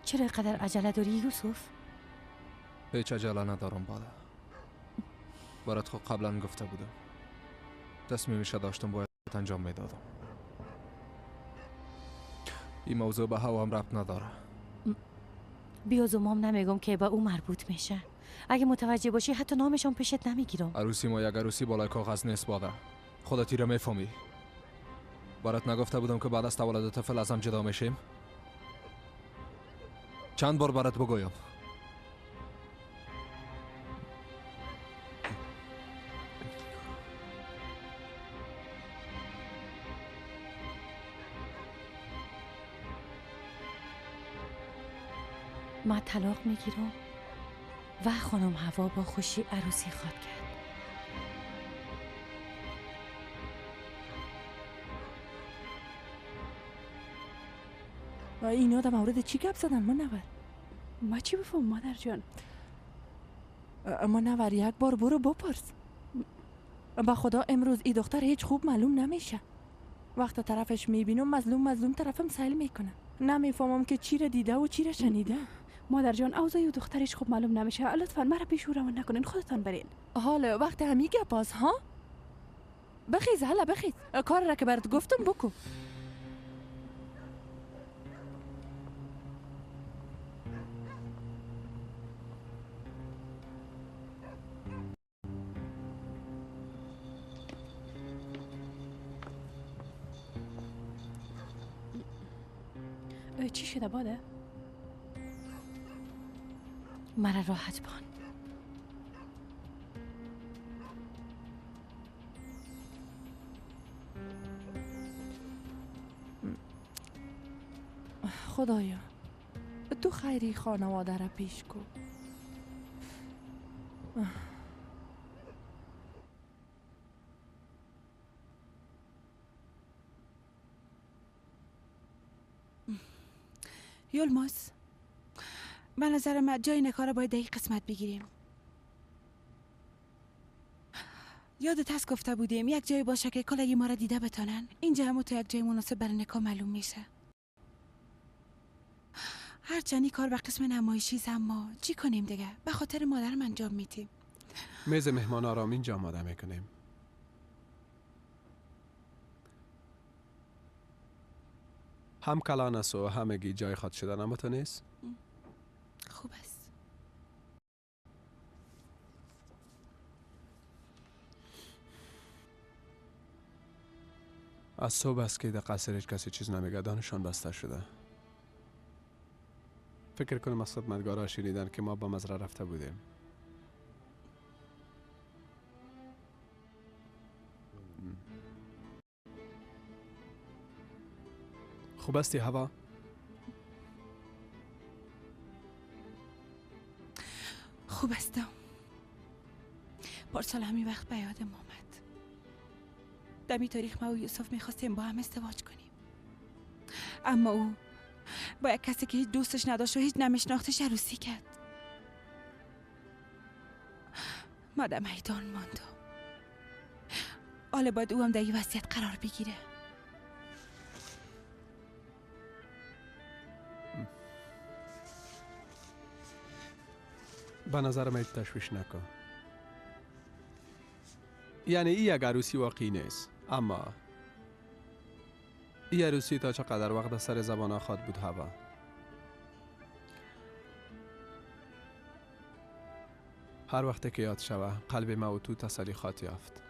چرا قدر عجله داری یوسف؟ هیچ عجله ندارم باده. برات خود قبلا گفته بودم. تصمیمش داشتم باید انجام میدادم. این موضوع به هوام ربط نداره. بیازومام نمیگم که به او مربوط میشه. اگه متوجه باشی حتی نامشون پیشت نمیگیرم. عروسی ما یک عروسی بالای کاغذ نیست باده. خودت رو میفهمی. برات نگفته بودم که بعد از تولد طفل ازم جدا میشیم؟ چند بار برات بگویم؟ من طلاق میگیرم و خانم هوا با خوشی عروسی خواد کرد. و اینا در مورد چی گپ زدن منور؟ ما چی بفهم مادر جان؟ منور یک بار برو بپرس. با خدا امروز این دختر هیچ خوب معلوم نمیشه. وقت طرفش میبینم مظلوم طرفم سیل میکنه. نمیفهمم که چی را دیده و چی را شنیده. مادر جان اوضاع و دخترش خوب معلوم نمیشه. لطفا مرا بیشورم نکنین، خودتان برین. حالا وقت همی گپاس ها؟ بخیز هلا بخیز. کار را که برات گفتم بکو. چی شده باده؟ مرا راحت بان. خدایا تو خیری خانواده را پیش کن. یلماس به نظر من جای نکاره باید این قسمت بگیریم. یادت هست گفته بودیم یک جای باشه که کلگی ما را دیده بتانن. اینجا همون تو یک جای مناسب برای نکاح معلوم میشه. هرچند کار به قسم نمایشی، اما چی کنیم دیگه؟ به خاطر مادرم انجام میدیم. میز مهمان آرام اینجا آماده میکنیم. هم کلان است و همگی جای خود شدن اما تو نیست؟ خوب است. از صبح است که در قصر هیچ کسی چیز نمیگه، دانشان بسته شده. فکر کنم از خدمتگارا شنیدن که ما با مزرعه رفته بودیم. خوب هستی هوا؟ خوب هستم. پارسال همین وقت به یادم آمد. در این تاریخ ما و یوسف میخواستیم با هم ازدواج کنیم، اما او با یک کسی که هیچ دوستش نداشت و هیچ نمیشناختش عروسی کرد. ما در میدان ماندم. حالا باید او هم در این وضعیت قرار بگیره. به نظرم هیچ تشویش نکن. یعنی این یک عروسی واقعی نیست، اما این عروسی تا چقدر وقت سر زبان خود بود هوا. هر وقت که یاد شوه قلب ما و تو تسلی خواهد یافت.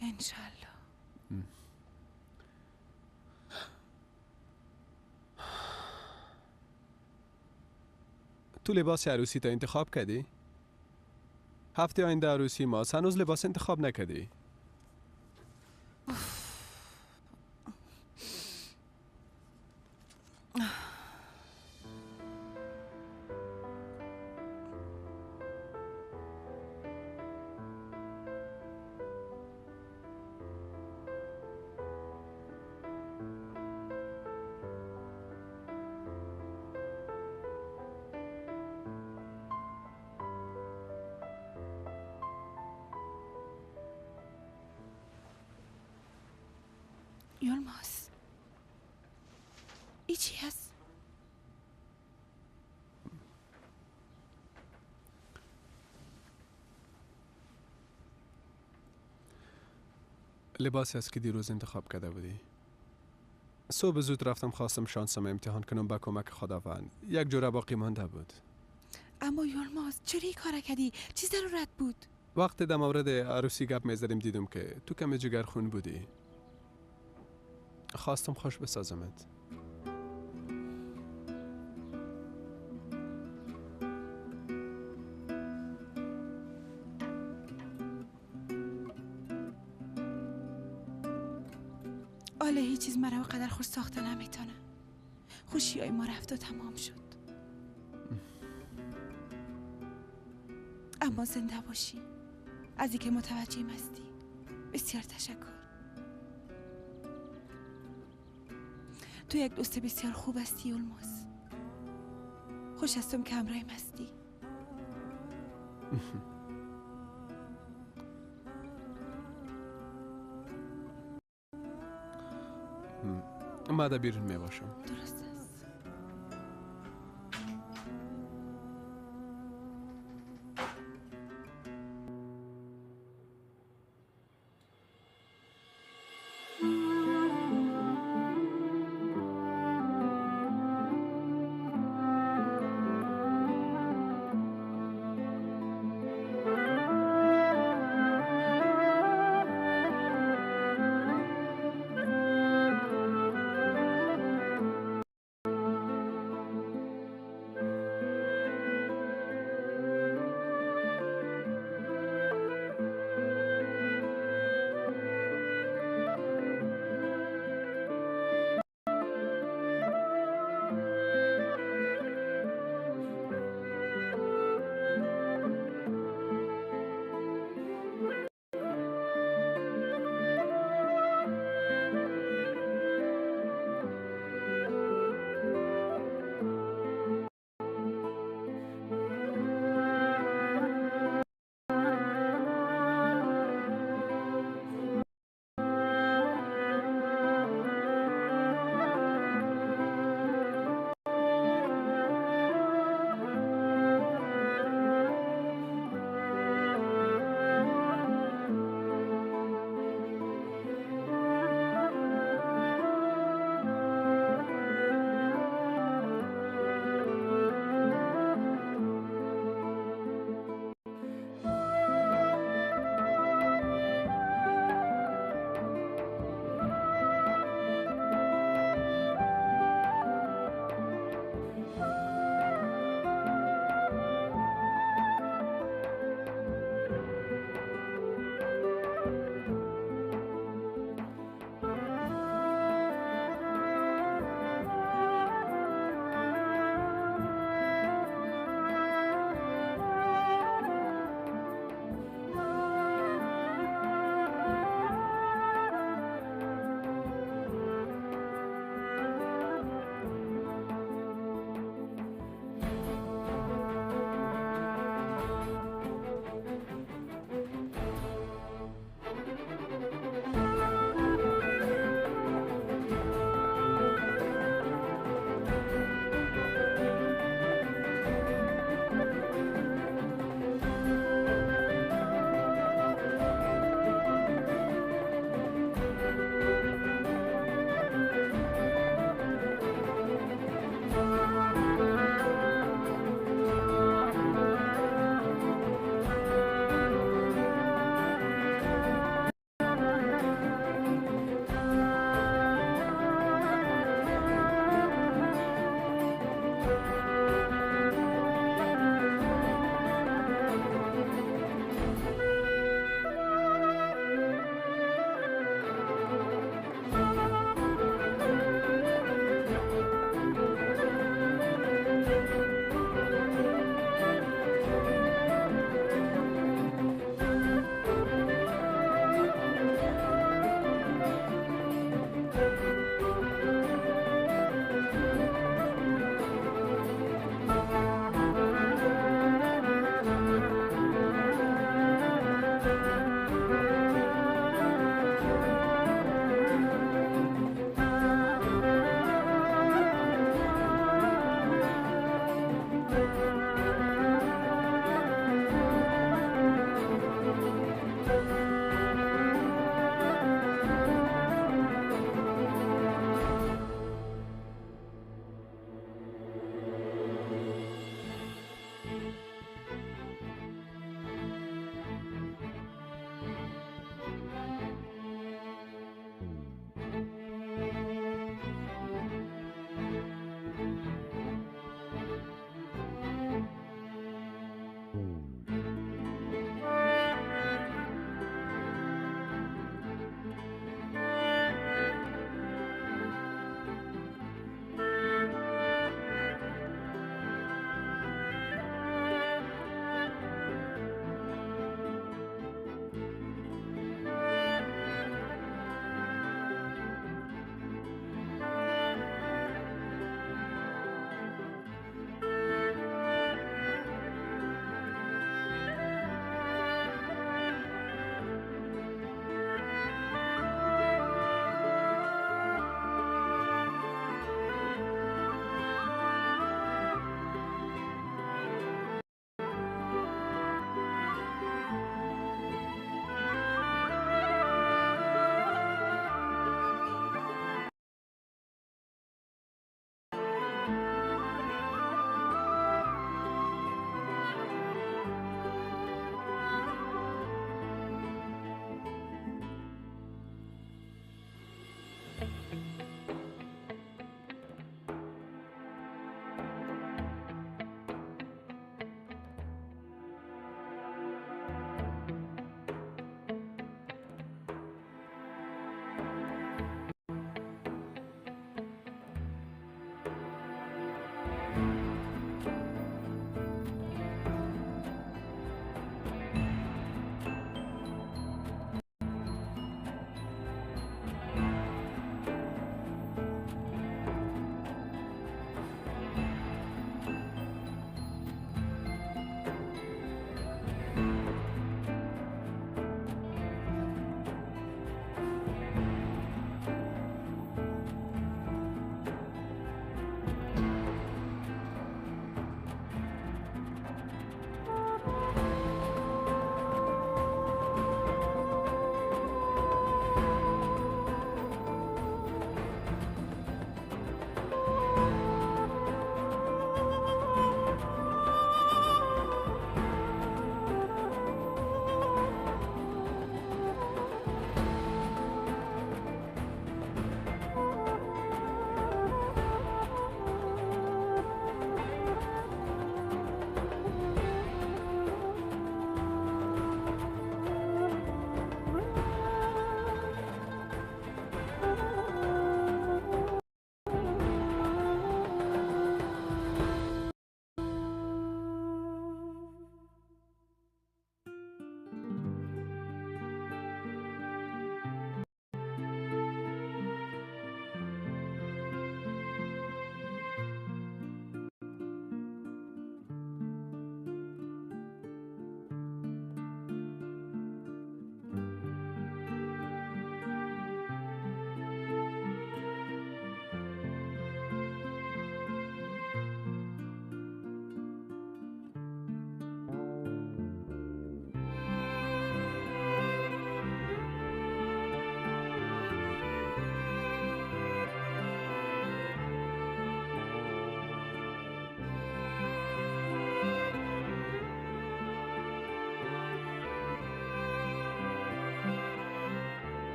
انشالله. تو لباس عروسی تا انتخاب کردی؟ هفته آینده عروسی ما، هنوز لباس انتخاب نکردی؟ یلماس، ای چی هست؟ لباسی است که دیروز انتخاب کرده بودی. صبح زود رفتم خواستم شانسم امتحان کنم با کمک خداوند. یک جوره باقی مانده بود. اما یلماس چرا این کار کردی؟ چی ضرورت بود؟ وقتی در مورد عروسی گپ میزدیم دیدم که تو کمی جگرخون بودی. خواستم خوش بسازمت. آله هیچ چیز مرا و قدر خوش ساخته نمیتونه. خوشی های ما رفت و تمام شد. اما زنده باشی. از اینکه متوجهم هستی بسیار تشکر. تو یک دوست بسیار خوب هستی یلماس. خوش هستم که همراهیم هستی. ما در بیرون می باشم. درسته.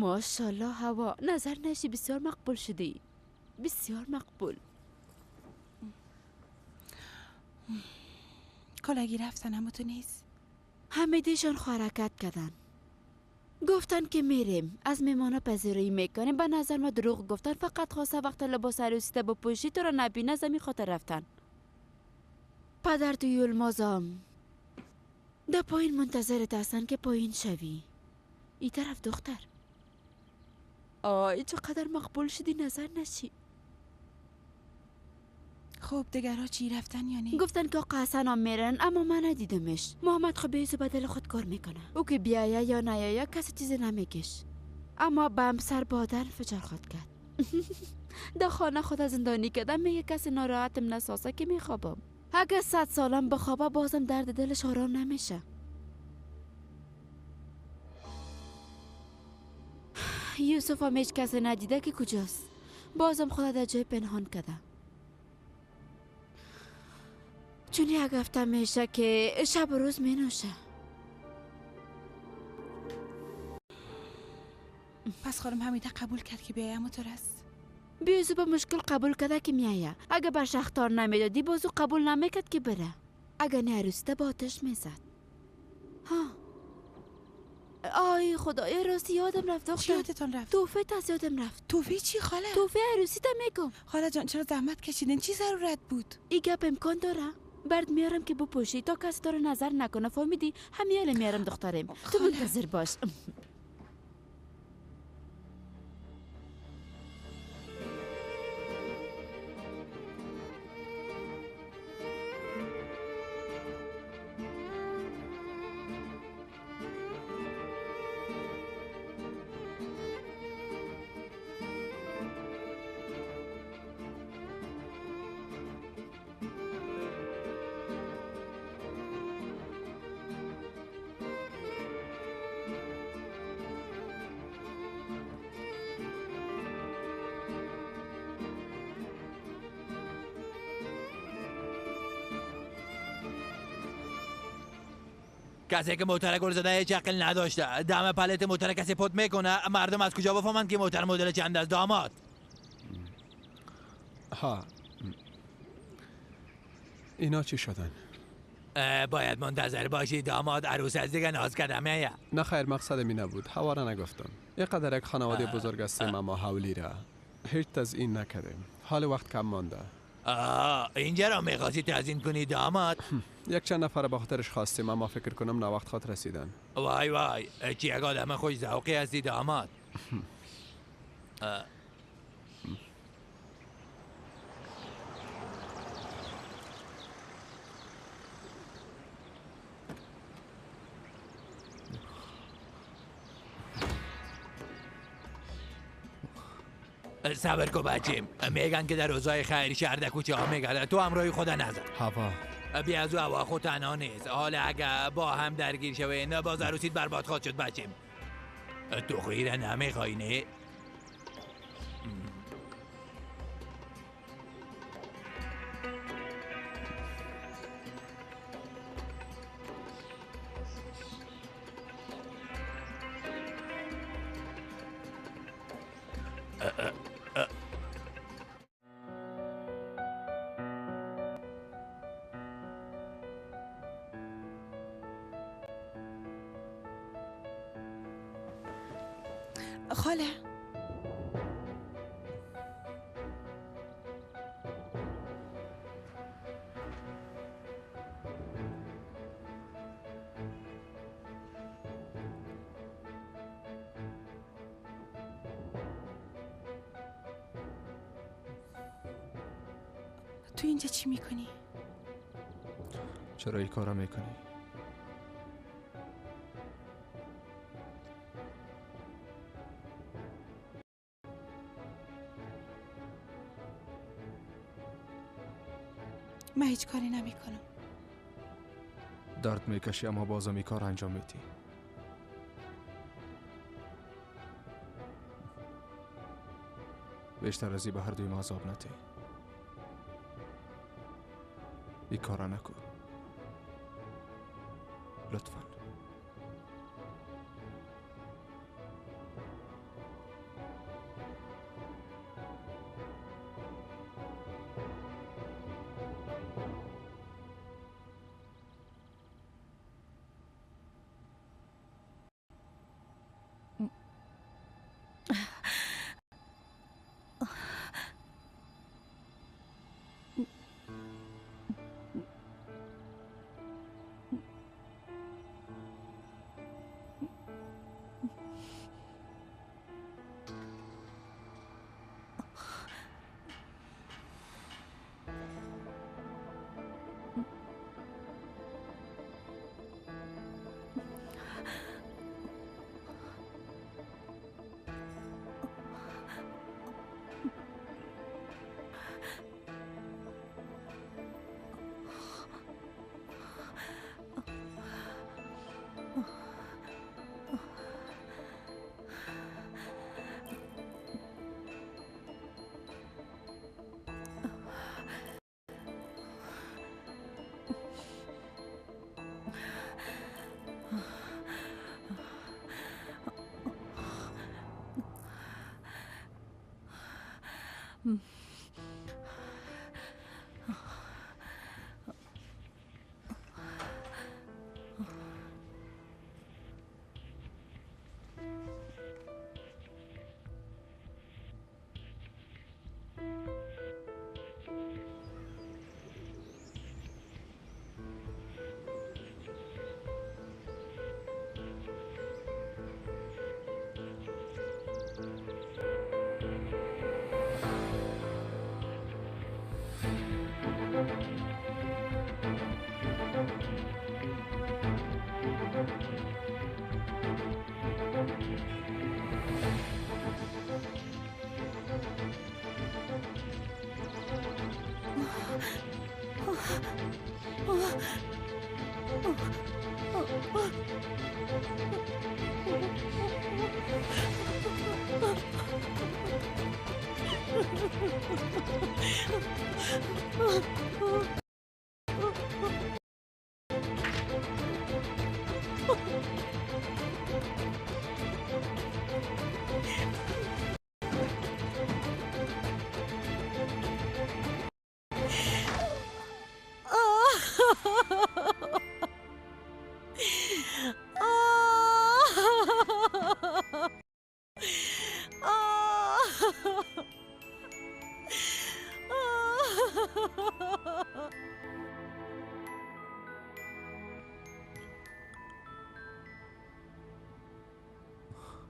ماشاءالله هوا، نظر نشی بسیار مقبول شدی، بسیار مقبول. کلاگی رفتن اما تو نیست؟ همه دیشان حرکت کردن، گفتن که میریم، از میمانا پذیرایی میکنیم. به نظر ما دروغ گفتن، فقط خواسته وقت لباس عروسی بپوشی تو را نبینه زمین خاطر رفتن. پدر تو یلمازم در پایین منتظرت هستن که پایین شوی. ای طرف دختر. آی چقدر مقبول شدی، نظر نشی. خب دگرها چی رفتن یا نه؟ گفتن که آقا حسن هم میرن، اما من ندیدمش. محمد خب بیزو بدل خود کار میکنه، او که بیایه یا نیایه کسی چیزی نمیگش. اما به همسر بادر فجار خود کرد. در خانه خود زندانی کردم، میگه کسی ناراحتم نسازه که میخوابم. اگه 100 سالم بخوابه بازم درد دلش آرام نمیشه. یوسف هم هیچ کسی ندیده که کجاست. بازم خدا در جای پنهان کرده. چون یک هفته میشه که شب و روز می نوشه. پس خانم حمیده قبول کرد که بیایه اما تو رست؟ بیوزو به مشکل قبول کرده که میایه. اگه برش اختار نمیدادی بازو قبول نمیکرد که بره. اگه نه عروسیده با آتش میزد. ها آی خدای راستی یادم رفت دختر. چی یادتان رفت؟ توفه از یادم رفت. توفه چی خاله؟ توفه عروسیده میگم. خاله جان چرا زحمت کشیدین؟ چی ضرورت بود؟ ای گپ امکان داره؟ برد میارم که بپوشی تا کسی تو رو نظر نکنه، فهمیدی؟ همیاله میارم دخترم، تو منتظر باش. کسی که موتر گل زده هیچ عقل نداشته. دم پلت موتر کسی پد میکنه، مردم از کجا بفهمند که موتر مدل چند از داماد؟ ها اینا چی شدن؟ باید منتظر باشی، داماد عروس از دیگه ناز کردمه. نه خیر، مقصدم این نبود، هوا را نگفتم. یک خانواده بزرگ هستیم اما حولی را هیچ تزیین نکردیم. حال وقت کم مانده. اینجا را میخواستی تزیین کنی داماد؟ یک چند نفر به خاطرش خواستیم اما فکر کنم نه وقت خاطر رسیدن. وای وای چی یک آدم خوش ذوقی هستی داماد. صبر کو بچیم، میگن که در روزای خیر شهر در کوچه ها میگرده، تو همراهی خدا نزن. هوا بیا از او هوا خود تنها نیست. حالا اگه با هم درگیر شوه نه باز عروسیت برباد خواهد شد بچیم. تو خیره نمیخوای نه؟ خاله تو اینجا چی میکنی؟ چرا این کارا میکنی؟ من هیچ کاری نمی کنم. درد میکشی اما بازم این کار انجام میدی. بیشتر از این به هر دوی ما عذاب نتی. این کارا نکن لطفا.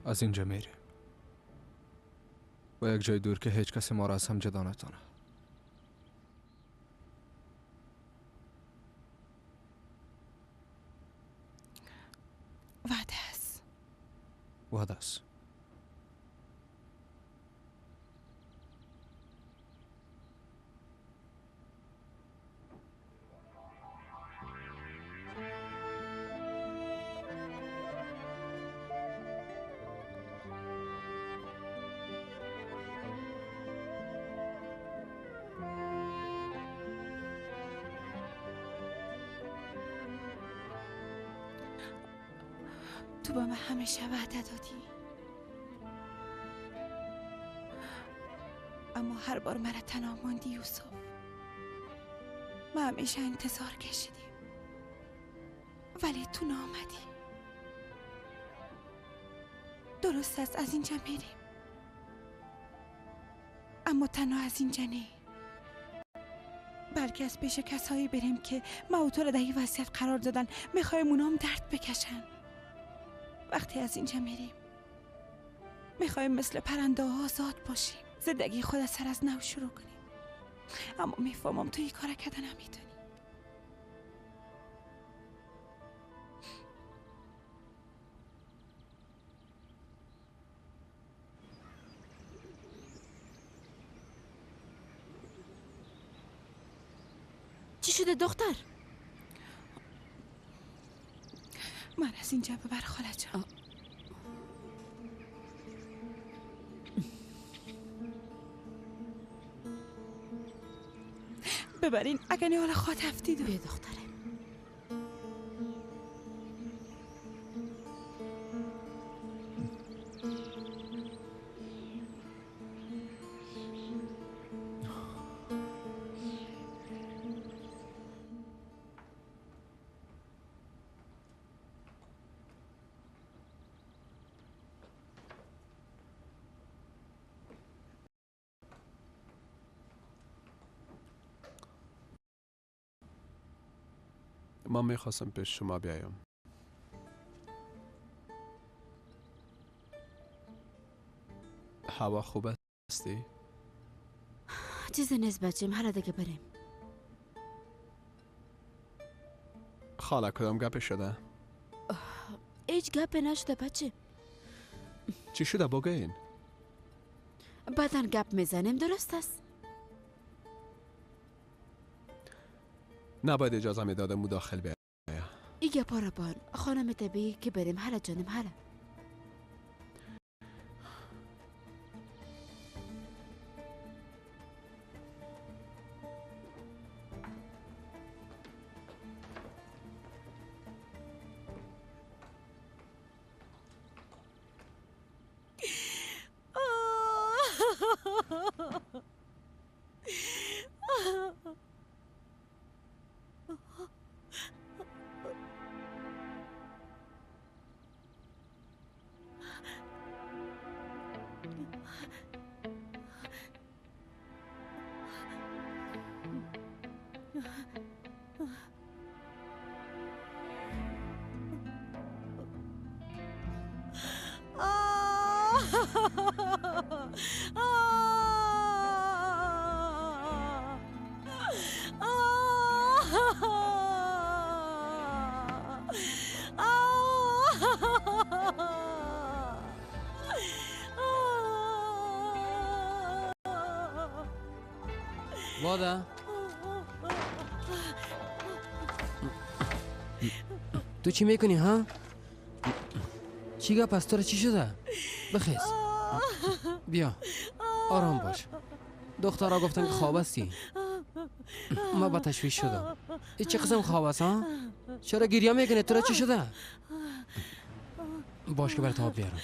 از اینجا میریم و یک جای دور که هیچ کسی ما را از هم جدا نتونه. وعده است. تو با من همیشه وعده دادی، اما هر بار مرا تنها ماندی یوسف. ما همیشه انتظار کشیدیم ولی تو نامدی. درست است از اینجا میریم، اما تنها از اینجا نه، بلکه از پیش کسایی بریم که ما تو را در این وضعیت قرار دادن، میخوایم اونام درد بکشن. وقتی از اینجا میریم میخوایم مثل پرنده ها آزاد باشیم، زندگی خود از سر از نو شروع کنیم، اما میفهمم تو این کار کردن نمیتونی. چی شده دختر؟ من از اینجا ببر خاله جان. ببرین اگر نه حالا خواه تفتید. بیا دختره. من میخواستم پیش شما بیایم. هوا خوب استی؟ چیزی نیست بچیم، حالا دیگه بریم. خاله کدام گپ شده؟ هیچ گپ نشده بچه. چی شده بگوین؟ بعداً گپ میزنیم، درست است؟ نباید اجازه میداده مداخل بیایم. ای گپا را بان خانم طبیعی که بریم. حالا جانم حالا. واده تو چی میکنی ها؟ چی گپ است؟ تو را چی شده؟ بخیز بیا آرام باش. دخترها گفتن که خواب هستی. ما با تشویش شدم. این چه قسم خواب است ها؟ چرا گریه میکنی؟ تو را چی شده؟ باش که برات آب بیارم.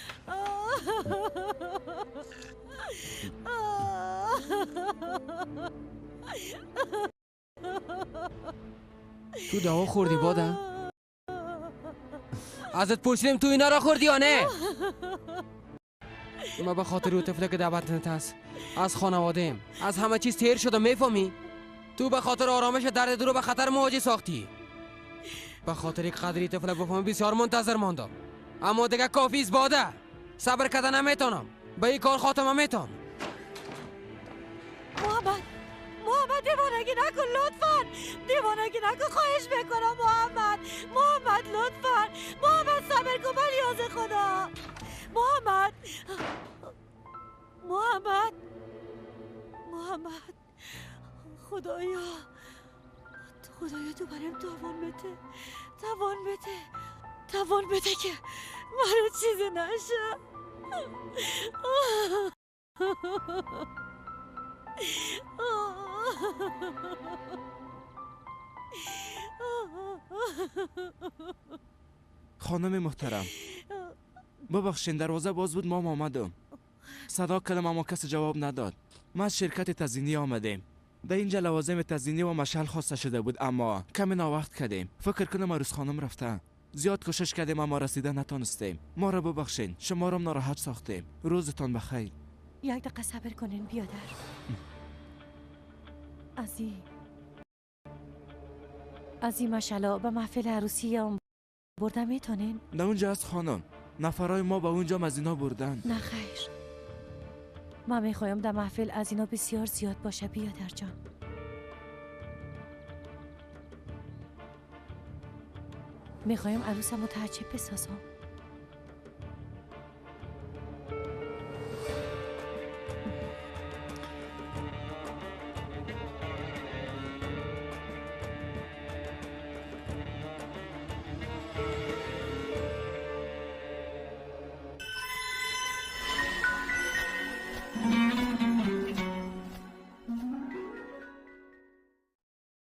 تو دوا خوردی باده؟ ازت پرسیدم تو اینا را خوردی یا نه؟ ما به خاطر او طفله که در بطنت هست از خانواده‌ام از همه چیز تیر شدم، میفهمی؟ تو به خاطر آرامش درد دو رو به خطر مواجه ساختی. به خاطر یک قدری طفله بفهمی بسیار منتظر ماندم، اما دیگه کافی است باده. صبر کردن نمیتونم، به این کار خاتمه میتونم. محمد دیوانگی نکن لطفاً. دیوانگی نکن خواهش میکنم محمد لطفاً. محمد صبر کن به نیاز خدا. محمد خدایا تو برام توان بده که مرا چیزی نشه. خانم محترم ببخشین، دروازه باز بود، ما آمدم. صدا کردم اما کسی جواب نداد. ما از شرکت تزیینی آمدیم. در اینجا لوازم تزیینی و مشعل خواسته شده بود اما کمی ناوقت کردیم. فکر کنم عروس خانم رفته. زیاد کوشش کردیم اما رسیده نتونستیم. ما را ببخشین، شما را ناراحت ساختیم. روزتان بخیر. یک دقیقه صبر کنین بیادر. از این مشعل به محفل عروسی هم برده میتونین؟ نه اونجا از خانم، نفرای ما به اونجا از اینا بردن. نه خیر، ما میخوایم در محفل از اینا بسیار زیاد باشه بیادر جان. میخوایم عروسم رو تعجب بسازم.